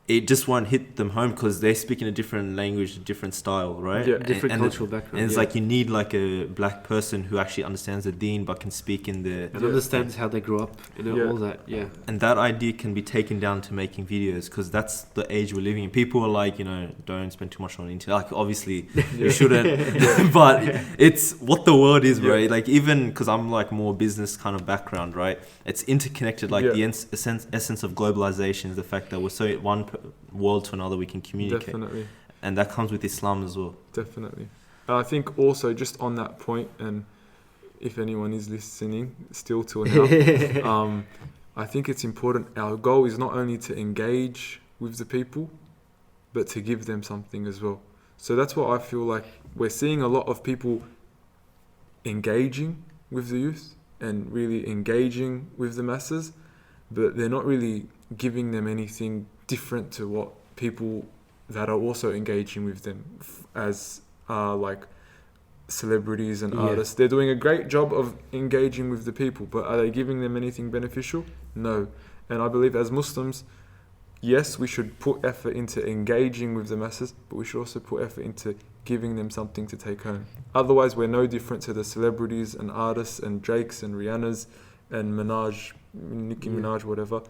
It just won't hit them home because they speak in a different language, a different style, right? Yeah. Different cultural background. And it's like you need like a black person who actually understands the deen but can speak in the... And understands how they grew up, all that, And that idea can be taken down to making videos because that's the age we're living in. People are like, don't spend too much on the internet. Like, obviously, you shouldn't. But it's what the world is, right? Like, even because I'm like more business kind of background, right? It's interconnected. Like the essence of globalization is the fact that we're so one world to another we can communicate. Definitely. And that comes with Islam as well. Definitely. I think also just on that point, and if anyone is listening still till now, I think it's important. Our goal is not only to engage with the people, but to give them something as well. So that's what I feel like we're seeing a lot of people engaging with the youth and really engaging with the masses, but they're not really giving them anything different to what people that are also engaging with them as like celebrities and artists. They're doing a great job of engaging with the people, but are they giving them anything beneficial? No. And I believe as Muslims, yes, we should put effort into engaging with the masses, but we should also put effort into giving them something to take home. Otherwise, we're no different to the celebrities and artists and Drakes and Rihannas and Nicki Minaj, whatever,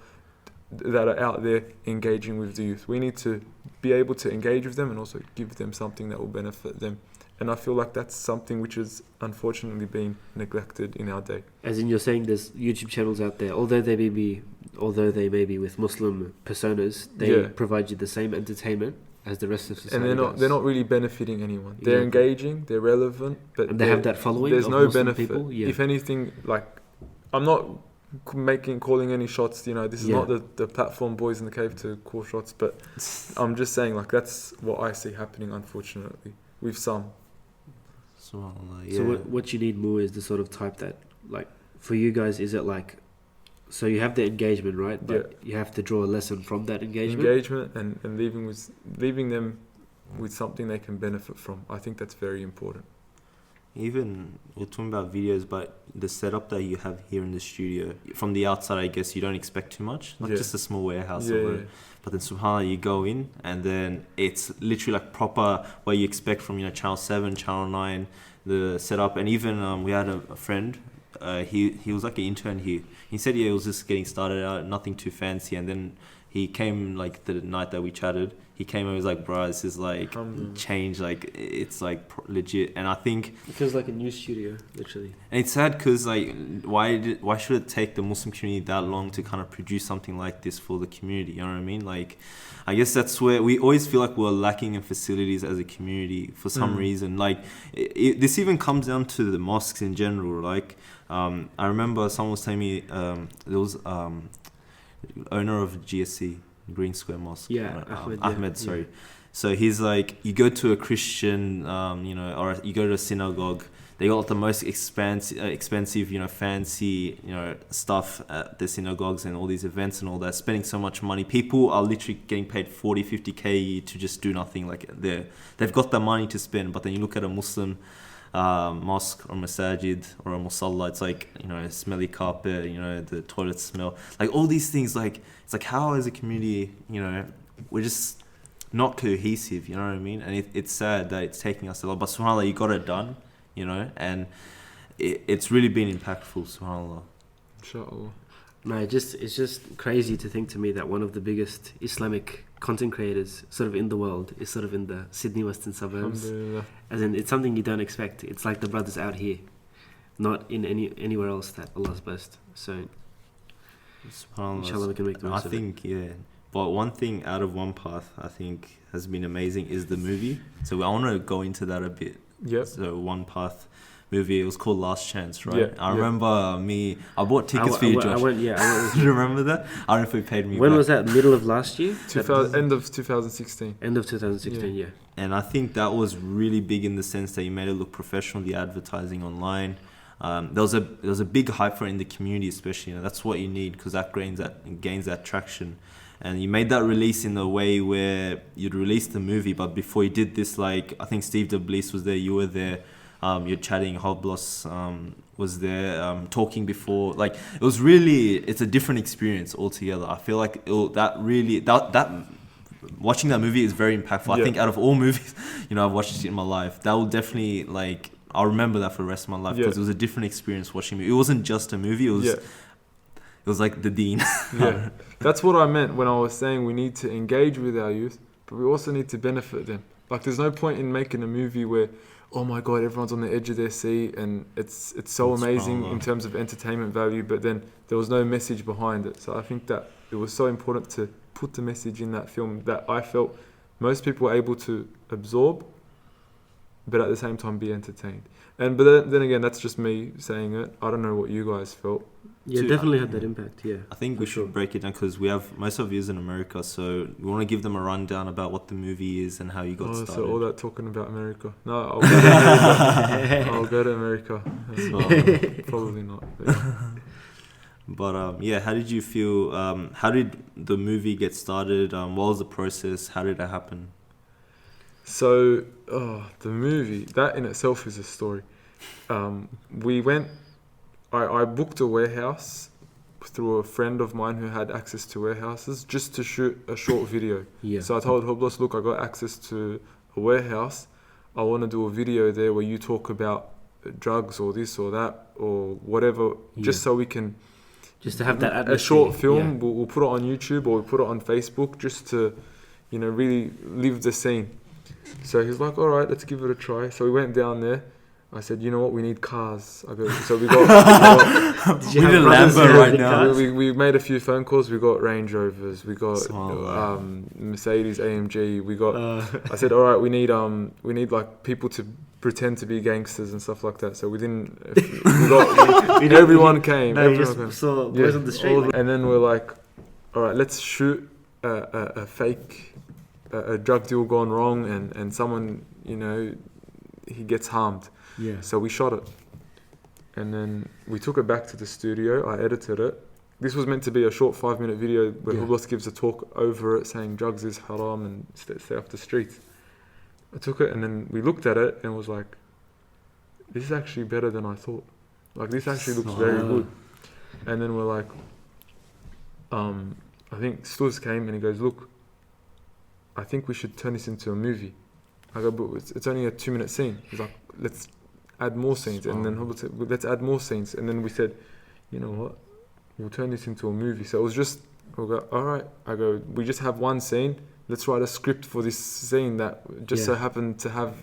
that are out there engaging with the youth. We need to be able to engage with them and also give them something that will benefit them. And I feel like that's something which is unfortunately being neglected in our day. As in, you're saying there's YouTube channels out there, although they may be with Muslim personas, they provide you the same entertainment as the rest of society. And they're not really benefiting anyone. They're engaging, they're relevant, but and they have that following. There's of no Muslim benefit. People. Yeah. If anything, like, I'm not calling any shots, this is not the platform boys in the cave to call shots, but I'm just saying, like, that's what I see happening, unfortunately, with some. So what you need more is the sort of type that, like, for you guys, is it like, so you have the engagement, right? But you have to draw a lesson from that engagement. And leaving them with something they can benefit from. I think that's very important. Even we're talking about videos, but the setup that you have here in the studio, from the outside, I guess you don't expect too much, like just a small warehouse. But then subhanAllah, you go in and then it's literally like proper what you expect from Channel 7, Channel 9, the setup. And even we had a friend, he was like an intern here. He said he was just getting started out, nothing too fancy, and then he came like the night that we chatted. He came and was like, bro, this is like change, like it's like legit. And I think it feels like a new studio, literally. And it's sad because like why should it take the Muslim community that long to kind of produce something like this for the community? You know what I mean? Like, I guess that's where we always feel like we're lacking in facilities as a community for some reason. Like this even comes down to the mosques in general. Like I remember someone was telling me there was owner of GSC, Green Square Mosque. Ahmed, sorry. So he's like, you go to a Christian, or you go to a synagogue, they got the most expensive, fancy, stuff at the synagogues and all these events and all that, spending so much money. People are literally getting paid 40, 50K a year to just do nothing. Like they've got the money to spend, but then you look at a Muslim mosque or masajid or a musalla, it's like, smelly carpet, the toilets smell, like all these things. Like it's like, how as a community, we're just not cohesive, you know what I mean? And it's sad that it's taking us a lot, but subhanAllah, you got it done, and it's really been impactful, subhanAllah. Inshallah. No, it's just crazy to think to me that one of the biggest Islamic content creators sort of in the world is sort of in the Sydney western suburbs. As in, it's something you don't expect. It's like the brothers out here, not in anywhere else that Allah's blessed. So inshallah we can make the most of it. I think, but one thing out of OnePath I think has been amazing is the movie. So I want to go into that a bit. Yep. So OnePath movie. It was called Last Chance, right? Yeah, I remember I bought tickets for you, Josh. I went Do you remember that? I don't know if you paid me When back. was that? Middle of last year? End of 2016. End of 2016, yeah. And I think that was really big in the sense that you made it look professional, the advertising online. There was a big hype for it in the community, especially. That's what you need, because that gains that traction. And you made that release in a way where you'd release the movie, but before you did this, like, I think Steve DeBleece was there, you were there, you're chatting, Hoblos was there, talking before. Like, it's a different experience altogether. I feel like watching that movie is very impactful. I think out of all movies, I've watched in my life, that will definitely, like, I'll remember that for the rest of my life, because it was a different experience watching it. It wasn't just a movie, it was like the Dean. Yeah, that's what I meant when I was saying we need to engage with our youth, but we also need to benefit them. Like, there's no point in making a movie where, oh my God, everyone's on the edge of their seat and it's so amazing in terms of entertainment value, but then there was no message behind it. So I think that it was so important to put the message in that film that I felt most people were able to absorb, but at the same time be entertained. But then again, that's just me saying it. I don't know what you guys felt. Yeah, definitely had that impact, yeah. I think we should break it down, because we have most of you in America, so we want to give them a rundown about what the movie is and how you got started. So all that talking about America. No, I'll go to America. I'll go to America. Probably not. But how did you feel? How did the movie get started? What was the process? How did it happen? So, the movie, that in itself is a story. I booked a warehouse through a friend of mine who had access to warehouses just to shoot a short video. Yeah. So I told Hoblos, look, I got access to a warehouse. I want to do a video there where you talk about drugs or this or that or whatever, just so we can... Just to have that atmosphere. A short film, we'll put it on YouTube or we'll put it on Facebook just to, really live the scene. So he's like, all right, let's give it a try. So we went down there. I said, you know what, we need cars. So we got we need a Lambo right now. We made a few phone calls. We got Range Rovers. We got Mercedes AMG. We got. I said, all right, we need like people to pretend to be gangsters and stuff like that. So we didn't. Everyone came. No, you just saw boys on the street. And then we're like, all right, let's shoot a fake a drug deal gone wrong and someone he gets harmed. Yeah. So we shot it, and then we took it back to the studio. I edited it. This was meant to be a short 5-minute video where Hoblos gives a talk over it saying drugs is haram and stay off the streets. I took it and then we looked at it and was like, this is actually better than I thought. Like, this actually looks very good. And then we're like, I think Stuz came and he goes, look, I think we should turn this into a movie. I go, but it's only a 2-minute scene. He's like, let's add more scenes. And then Hoblos said, let's add more scenes. And then we said, you know what? We'll turn this into a movie. So it was just, we'll go, all right. I go, we just have one scene. Let's write a script for this scene that just so happened to have,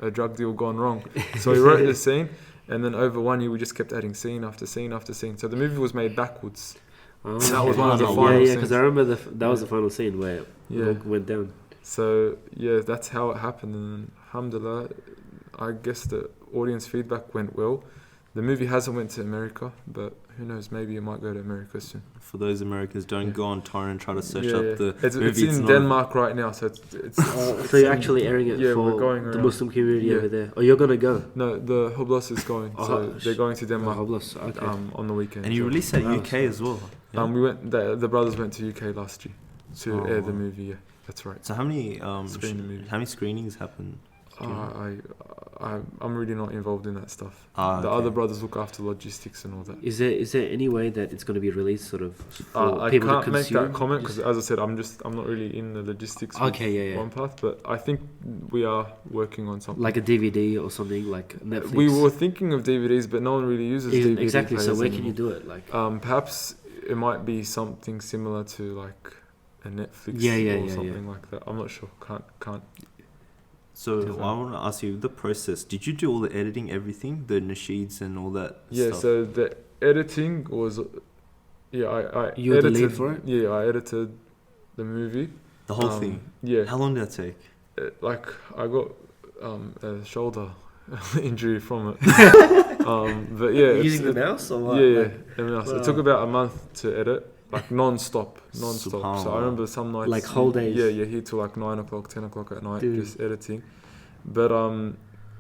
a drug deal gone wrong. So we wrote the scene. And then over 1 year, we just kept adding scene after scene after scene. So the movie was made backwards. Oh, so that was one of the final scenes. Yeah, because I remember that was the final scene where it went down. So, that's how it happened. And alhamdulillah, I guess the audience feedback went well. The movie hasn't went to America, but who knows, maybe it might go to America soon. For those Americans, don't go on torrent and try to search up the movie. It's in Denmark right now, so it's so you're actually airing it for the Muslim community over there. Oh, you're going to go? No, the Hoblos is going. So they're going to Denmark on the weekend. And you released at UK as well. Yeah? We went. The brothers went to UK last year to air the movie. Yeah, that's right. So how many screenings happened? I'm really not involved in that stuff. The other brothers look after logistics and all that. Is there any way that it's going to be released sort of for I people can't to make consume? that comment because, as I said, I'm not really in the logistics with OnePath, but I think we are working on something. Like a DVD or something, like Netflix? We were thinking of DVDs, but no one really uses DVD exactly, so where anymore. can you do it? Like perhaps it might be something similar to like a Netflix or something like that. I'm not sure. Can't. So I want to ask you the process. Did you do all the editing, everything, the nasheeds and all that? stuff? So the editing was, I you were edited, the lead for it. Yeah, I edited the movie. The whole thing. Yeah. How long did that take? I got a shoulder injury from it. But yeah, Using the mouse or what? Yeah, Like, the mouse. wow. It took about a month to edit, like non-stop. So I Subhanallah. remember some nights, Like whole days. Yeah, you're here till like 9 o'clock, 10 o'clock at night, Dude. just editing. But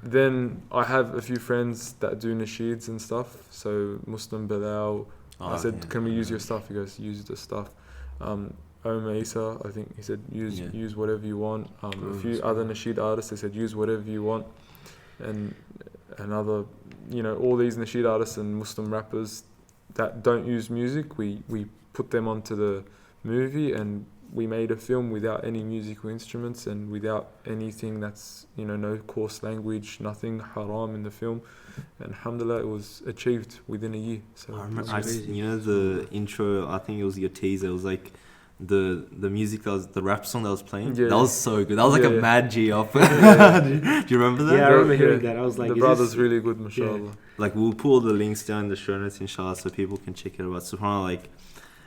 then I have a few friends that do nasheeds and stuff. So Muslim Bilal, I said, can we use your stuff? He goes, use the stuff. Omar Isa, I think he said, use whatever you want. A few other nasheed artists, they said, use whatever you want. And another, all these nasheed artists and Muslim rappers that don't use music, we put them onto the movie, and we made a film without any musical instruments and without anything that's, no coarse language, nothing haram in the film. And alhamdulillah, it was achieved within a year. So I remember, the intro, I think it was your teaser, it was like the music that was, the rap song that was playing, that was so good. That was like a mad G up. Do you remember that? Yeah, I remember hearing that. I was like, the brother's really good, mashallah. Like, we'll put all the links down in the show notes, inshallah, so people can check it out. But subhanAllah, like,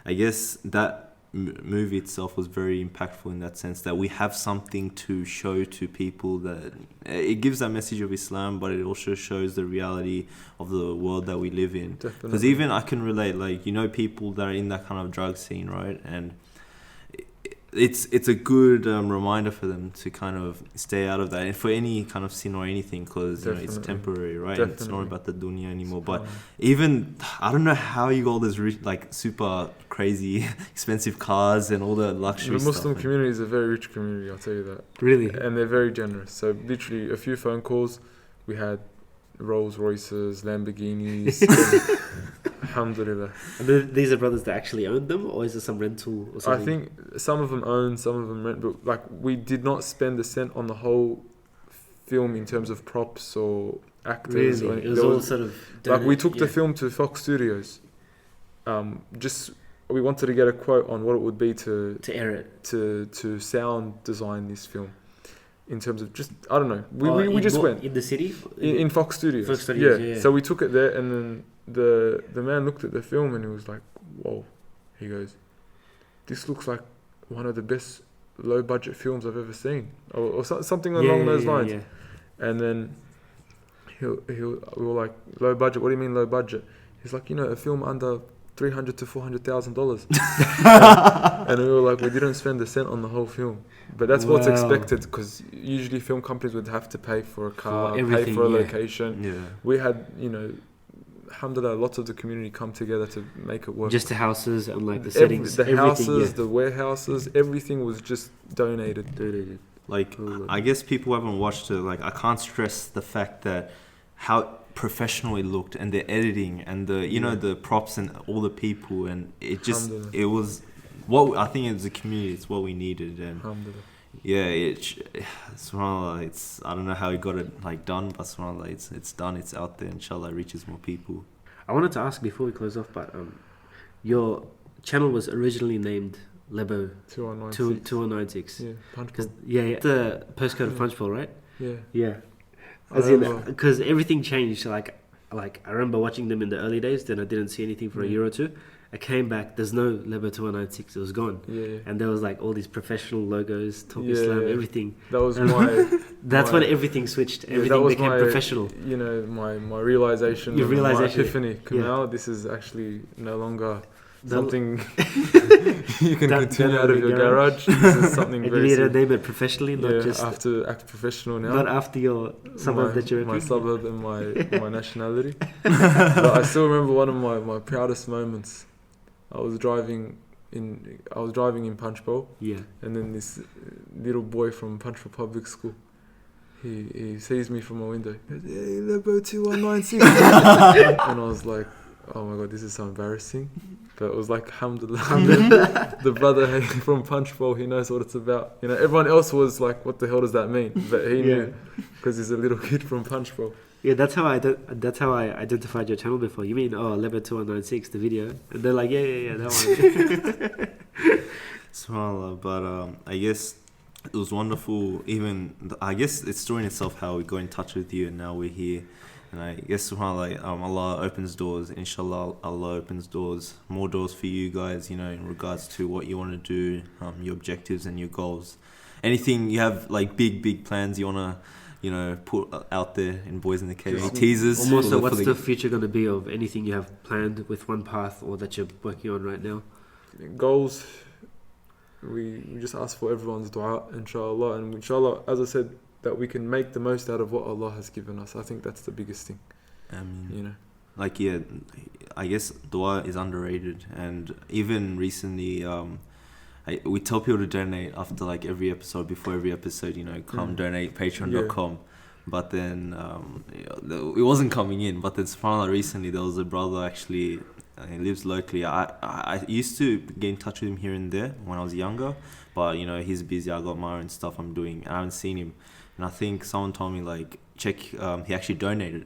I guess that movie itself was very impactful in that sense, that we have something to show to people, that it gives that message of Islam, but it also shows the reality of the world that we live in. Because even I can relate, like, people that are in that kind of drug scene, right? And it's a good reminder for them to kind of stay out of that, and for any kind of sin or anything, because it's temporary, right? And it's not about the dunya anymore. But even, I don't know how you got all this like super crazy expensive cars and all the luxury stuff. The Muslim stuff, community is a very rich community, I'll tell you that. Really? And they're very generous. So literally a few phone calls, we had Rolls Royces, Lamborghinis. Alhamdulillah. And these are brothers that actually own them, or is it some rental or something? I think some of them own, some of them rent, but like, we did not spend a cent on the whole film in terms of props or actors. Really? Or it was all sort of like, we took the film to Fox Studios. We wanted to get a quote on what it would be to air it, to sound design this film. In terms of just, I don't know, we just went in the city in Fox Studios. Fox Studios, yeah. So we took it there, and then the man looked at the film and he was like, "Whoa!" He goes, "This looks like one of the best low budget films I've ever seen," or something along those lines. Yeah. And then we were like, "Low budget? What do you mean low budget?" He's like, "A film under $300,000 to $400,000." And we were like, we didn't spend a cent on the whole film. But that's what's expected, because usually film companies would have to pay for a car, pay for a location. Yeah. We had, alhamdulillah, lots of the community come together to make it work. Just the houses and like the settings. The houses, the warehouses, everything was just donated. Like, I guess people who haven't watched it, like, I can't stress the fact that how professional it looked, and the editing, and the the props and all the people, and it just, it was what I think as a community, it's what we needed. And subhanAllah, it's, I don't know how he got it like done, but subhanAllah, it's done, it's out there, inshallah, it reaches more people. I wanted to ask before we close off, but your channel was originally named Lebo 2196. Yeah, the postcode of Punchbowl, right? Yeah. As in, because everything changed. Like I remember watching them in the early days. Then I didn't see anything for a year or two. I came back. There's no Lebo 2196. It was gone. And there was like all these professional logos, Talk Islam, everything. That was my. That's when everything switched. Everything became professional. My realization. Your realization. My epiphany. Kamal, this is actually no longer something you can continue out of your garage. This is something and very you need to name it professionally, not just... I have to act professional now. Not after your suburb that you're in. My suburb and my nationality. But I still remember one of my proudest moments. I was driving in Punchbowl. Yeah. And then this little boy from Punchbowl Public School, he sees me from my window. He goes, "Hey, Lebo 2196." And I was like, oh my God, this is so embarrassing. But it was like, alhamdulillah, the brother from Punchbowl, he knows what it's about. Everyone else was like, what the hell does that mean? But he knew, because he's a little kid from Punchbowl. Yeah, that's how I identified your channel before. You mean, Lebo 2196, the video? And they're like, yeah, that one. SubhanAllah, but I guess it was wonderful. I guess it's story in itself how we got in touch with you, and now we're here. And I guess subhanAllah, Allah opens doors. Inshallah, Allah opens doors, more doors for you guys, in regards to what you want to do, your objectives and your goals. Anything you have, like big plans you want to you know, put out there in Boys in the Cave. Any teasers? Almost. So for what's the future going to be of anything you have planned with OnePath or that you're working on right now? Goals, we just ask for everyone's dua, inshallah, and inshallah, as I said, that we can make the most out of what Allah has given us. I think that's the biggest thing. You know, like, yeah, I guess dua is underrated, and even recently, we tell people to donate after like every episode, before every episode, you know, come donate patreon.com. But then it wasn't coming in. But then subhanAllah, recently there was a brother, actually, he lives locally. I used to get in touch with him here and there when I was younger, but you know, he's busy. I got my own stuff I'm doing. I haven't seen him, and I think someone told me like check. He actually donated.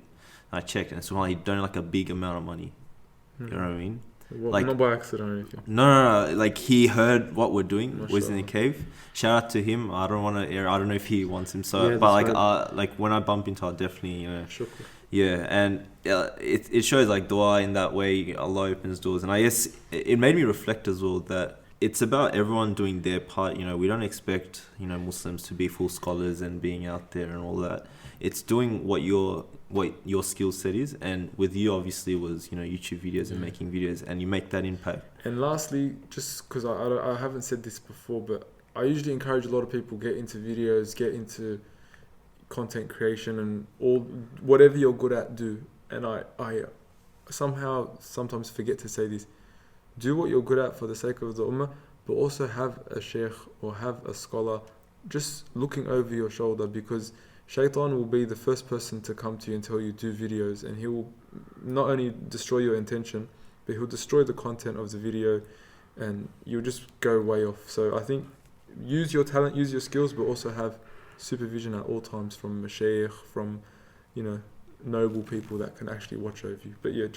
I checked, and subhanAllah, he donated like a big amount of money. You know what I mean? Like, not by accident or anything. No. Like, he heard what we're doing, was in the cave. Shout out to him. I don't know if he wants him. So, yeah, but like, right. Like when I bump into, I'll definitely, you know. Shukr. Yeah, and it shows like dua in that way. Allah opens doors, and I guess it made me reflect as well that it's about everyone doing their part. You know, we don't expect, you know, Muslims to be full scholars and being out there and all that. It's doing what your skill set is, and with you obviously was, you know, YouTube videos and making videos, and you make that impact. And lastly, just because I haven't said this before, but I usually encourage a lot of people get into videos, get into content creation, and all whatever you're good at, do. And I sometimes forget to say this: do what you're good at for the sake of the Ummah, but also have a shaykh or have a scholar just looking over your shoulder, because Shaitan will be the first person to come to you and tell you do videos, and he will not only destroy your intention, but he'll destroy the content of the video, and you'll just go way off. So I think use your talent, use your skills, but also have supervision at all times from a shaykh, from, you know, noble people that can actually watch over you. But yeah,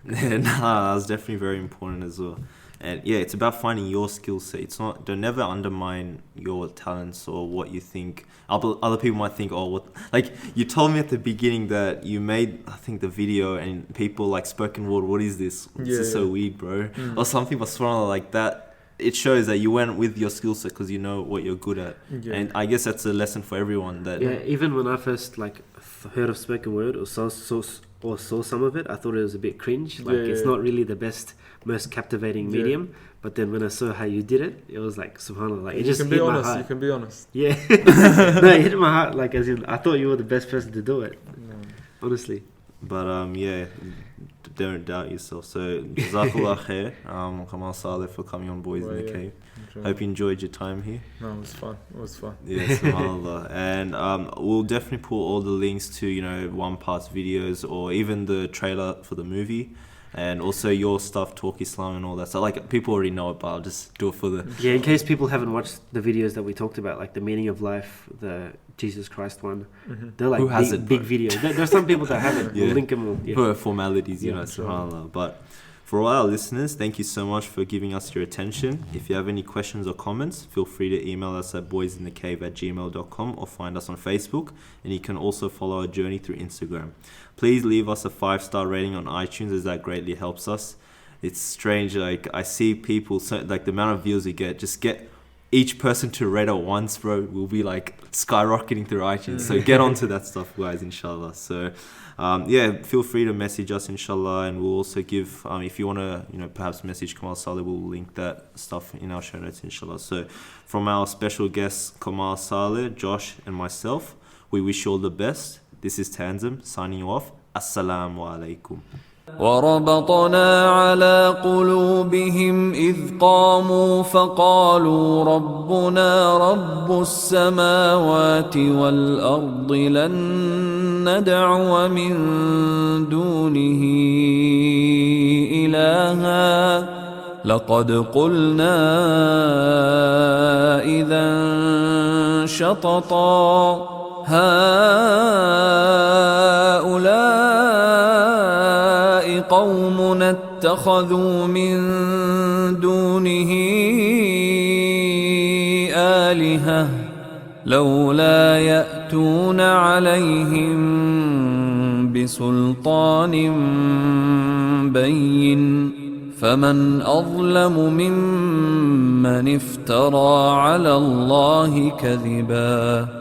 that's definitely very important as well. And yeah, it's about finding your skill set. It's not, don't never undermine your talents or what you think. Other people might think, oh, what? Like, you told me at the beginning that you made, I think, the video, and people like spoken word. What is this? This is so weird, bro. Or something. But subhanAllah, like that, it shows that you went with your skill set because you know what you're good at. And I guess that's a lesson for everyone. That even when I first like heard of spoken word or saw some of it, I thought it was a bit cringe. Like, it's not really the best, most captivating medium. But then when I saw how you did it, it was like, subhanAllah, like, it just hit my heart. You can be honest. Yeah. No, it hit my heart. Like, as in, I thought you were the best person to do it. No. Honestly. But don't doubt yourself. So, Jazakallah khair, Kamal Saleh, for coming on Boys in the Cave. Hope you enjoyed your time here. No, it was fun. Yeah, subhanAllah. And we'll definitely put all the links to, you know, OnePath's videos, or even the trailer for the movie, and also your stuff, Talk Islam and all that. So, like, people already know it, but I'll just do it for the... Yeah, in case people haven't watched the videos that we talked about, like the meaning of life, the Jesus Christ one. They're like big videos. There's some people that haven't. We'll link them all. For formalities, you know, subhanAllah. But for all our listeners, thank you so much for giving us your attention. If you have any questions or comments, feel free to email us at boysinthecave@gmail.com, or find us on Facebook, and you can also follow our journey through Instagram. Please leave us a 5-star rating on iTunes, as that greatly helps us. It's strange, like, I see people, like, the amount of views we get, just get each person to rate it once, bro, will be like skyrocketing through iTunes. So get onto that stuff, guys, inshallah. So feel free to message us, inshallah, and we'll also give, if you want to, you know, perhaps message Kamal Saleh, we'll link that stuff in our show notes, inshallah. So from our special guests, Kamal Saleh, Josh, and myself, we wish you all the best. This is Tanzim signing off. Assalamu alaikum. وربطنا على قلوبهم إذ قاموا فقالوا ربنا رب السماوات والأرض لن ندعو من دونه إلها لقد قلنا إذا شططا هؤلاء قوم اتخذوا من دونه آلهة لولا يأتون عليهم بسلطان بين فمن أظلم ممن افترى على الله كذبا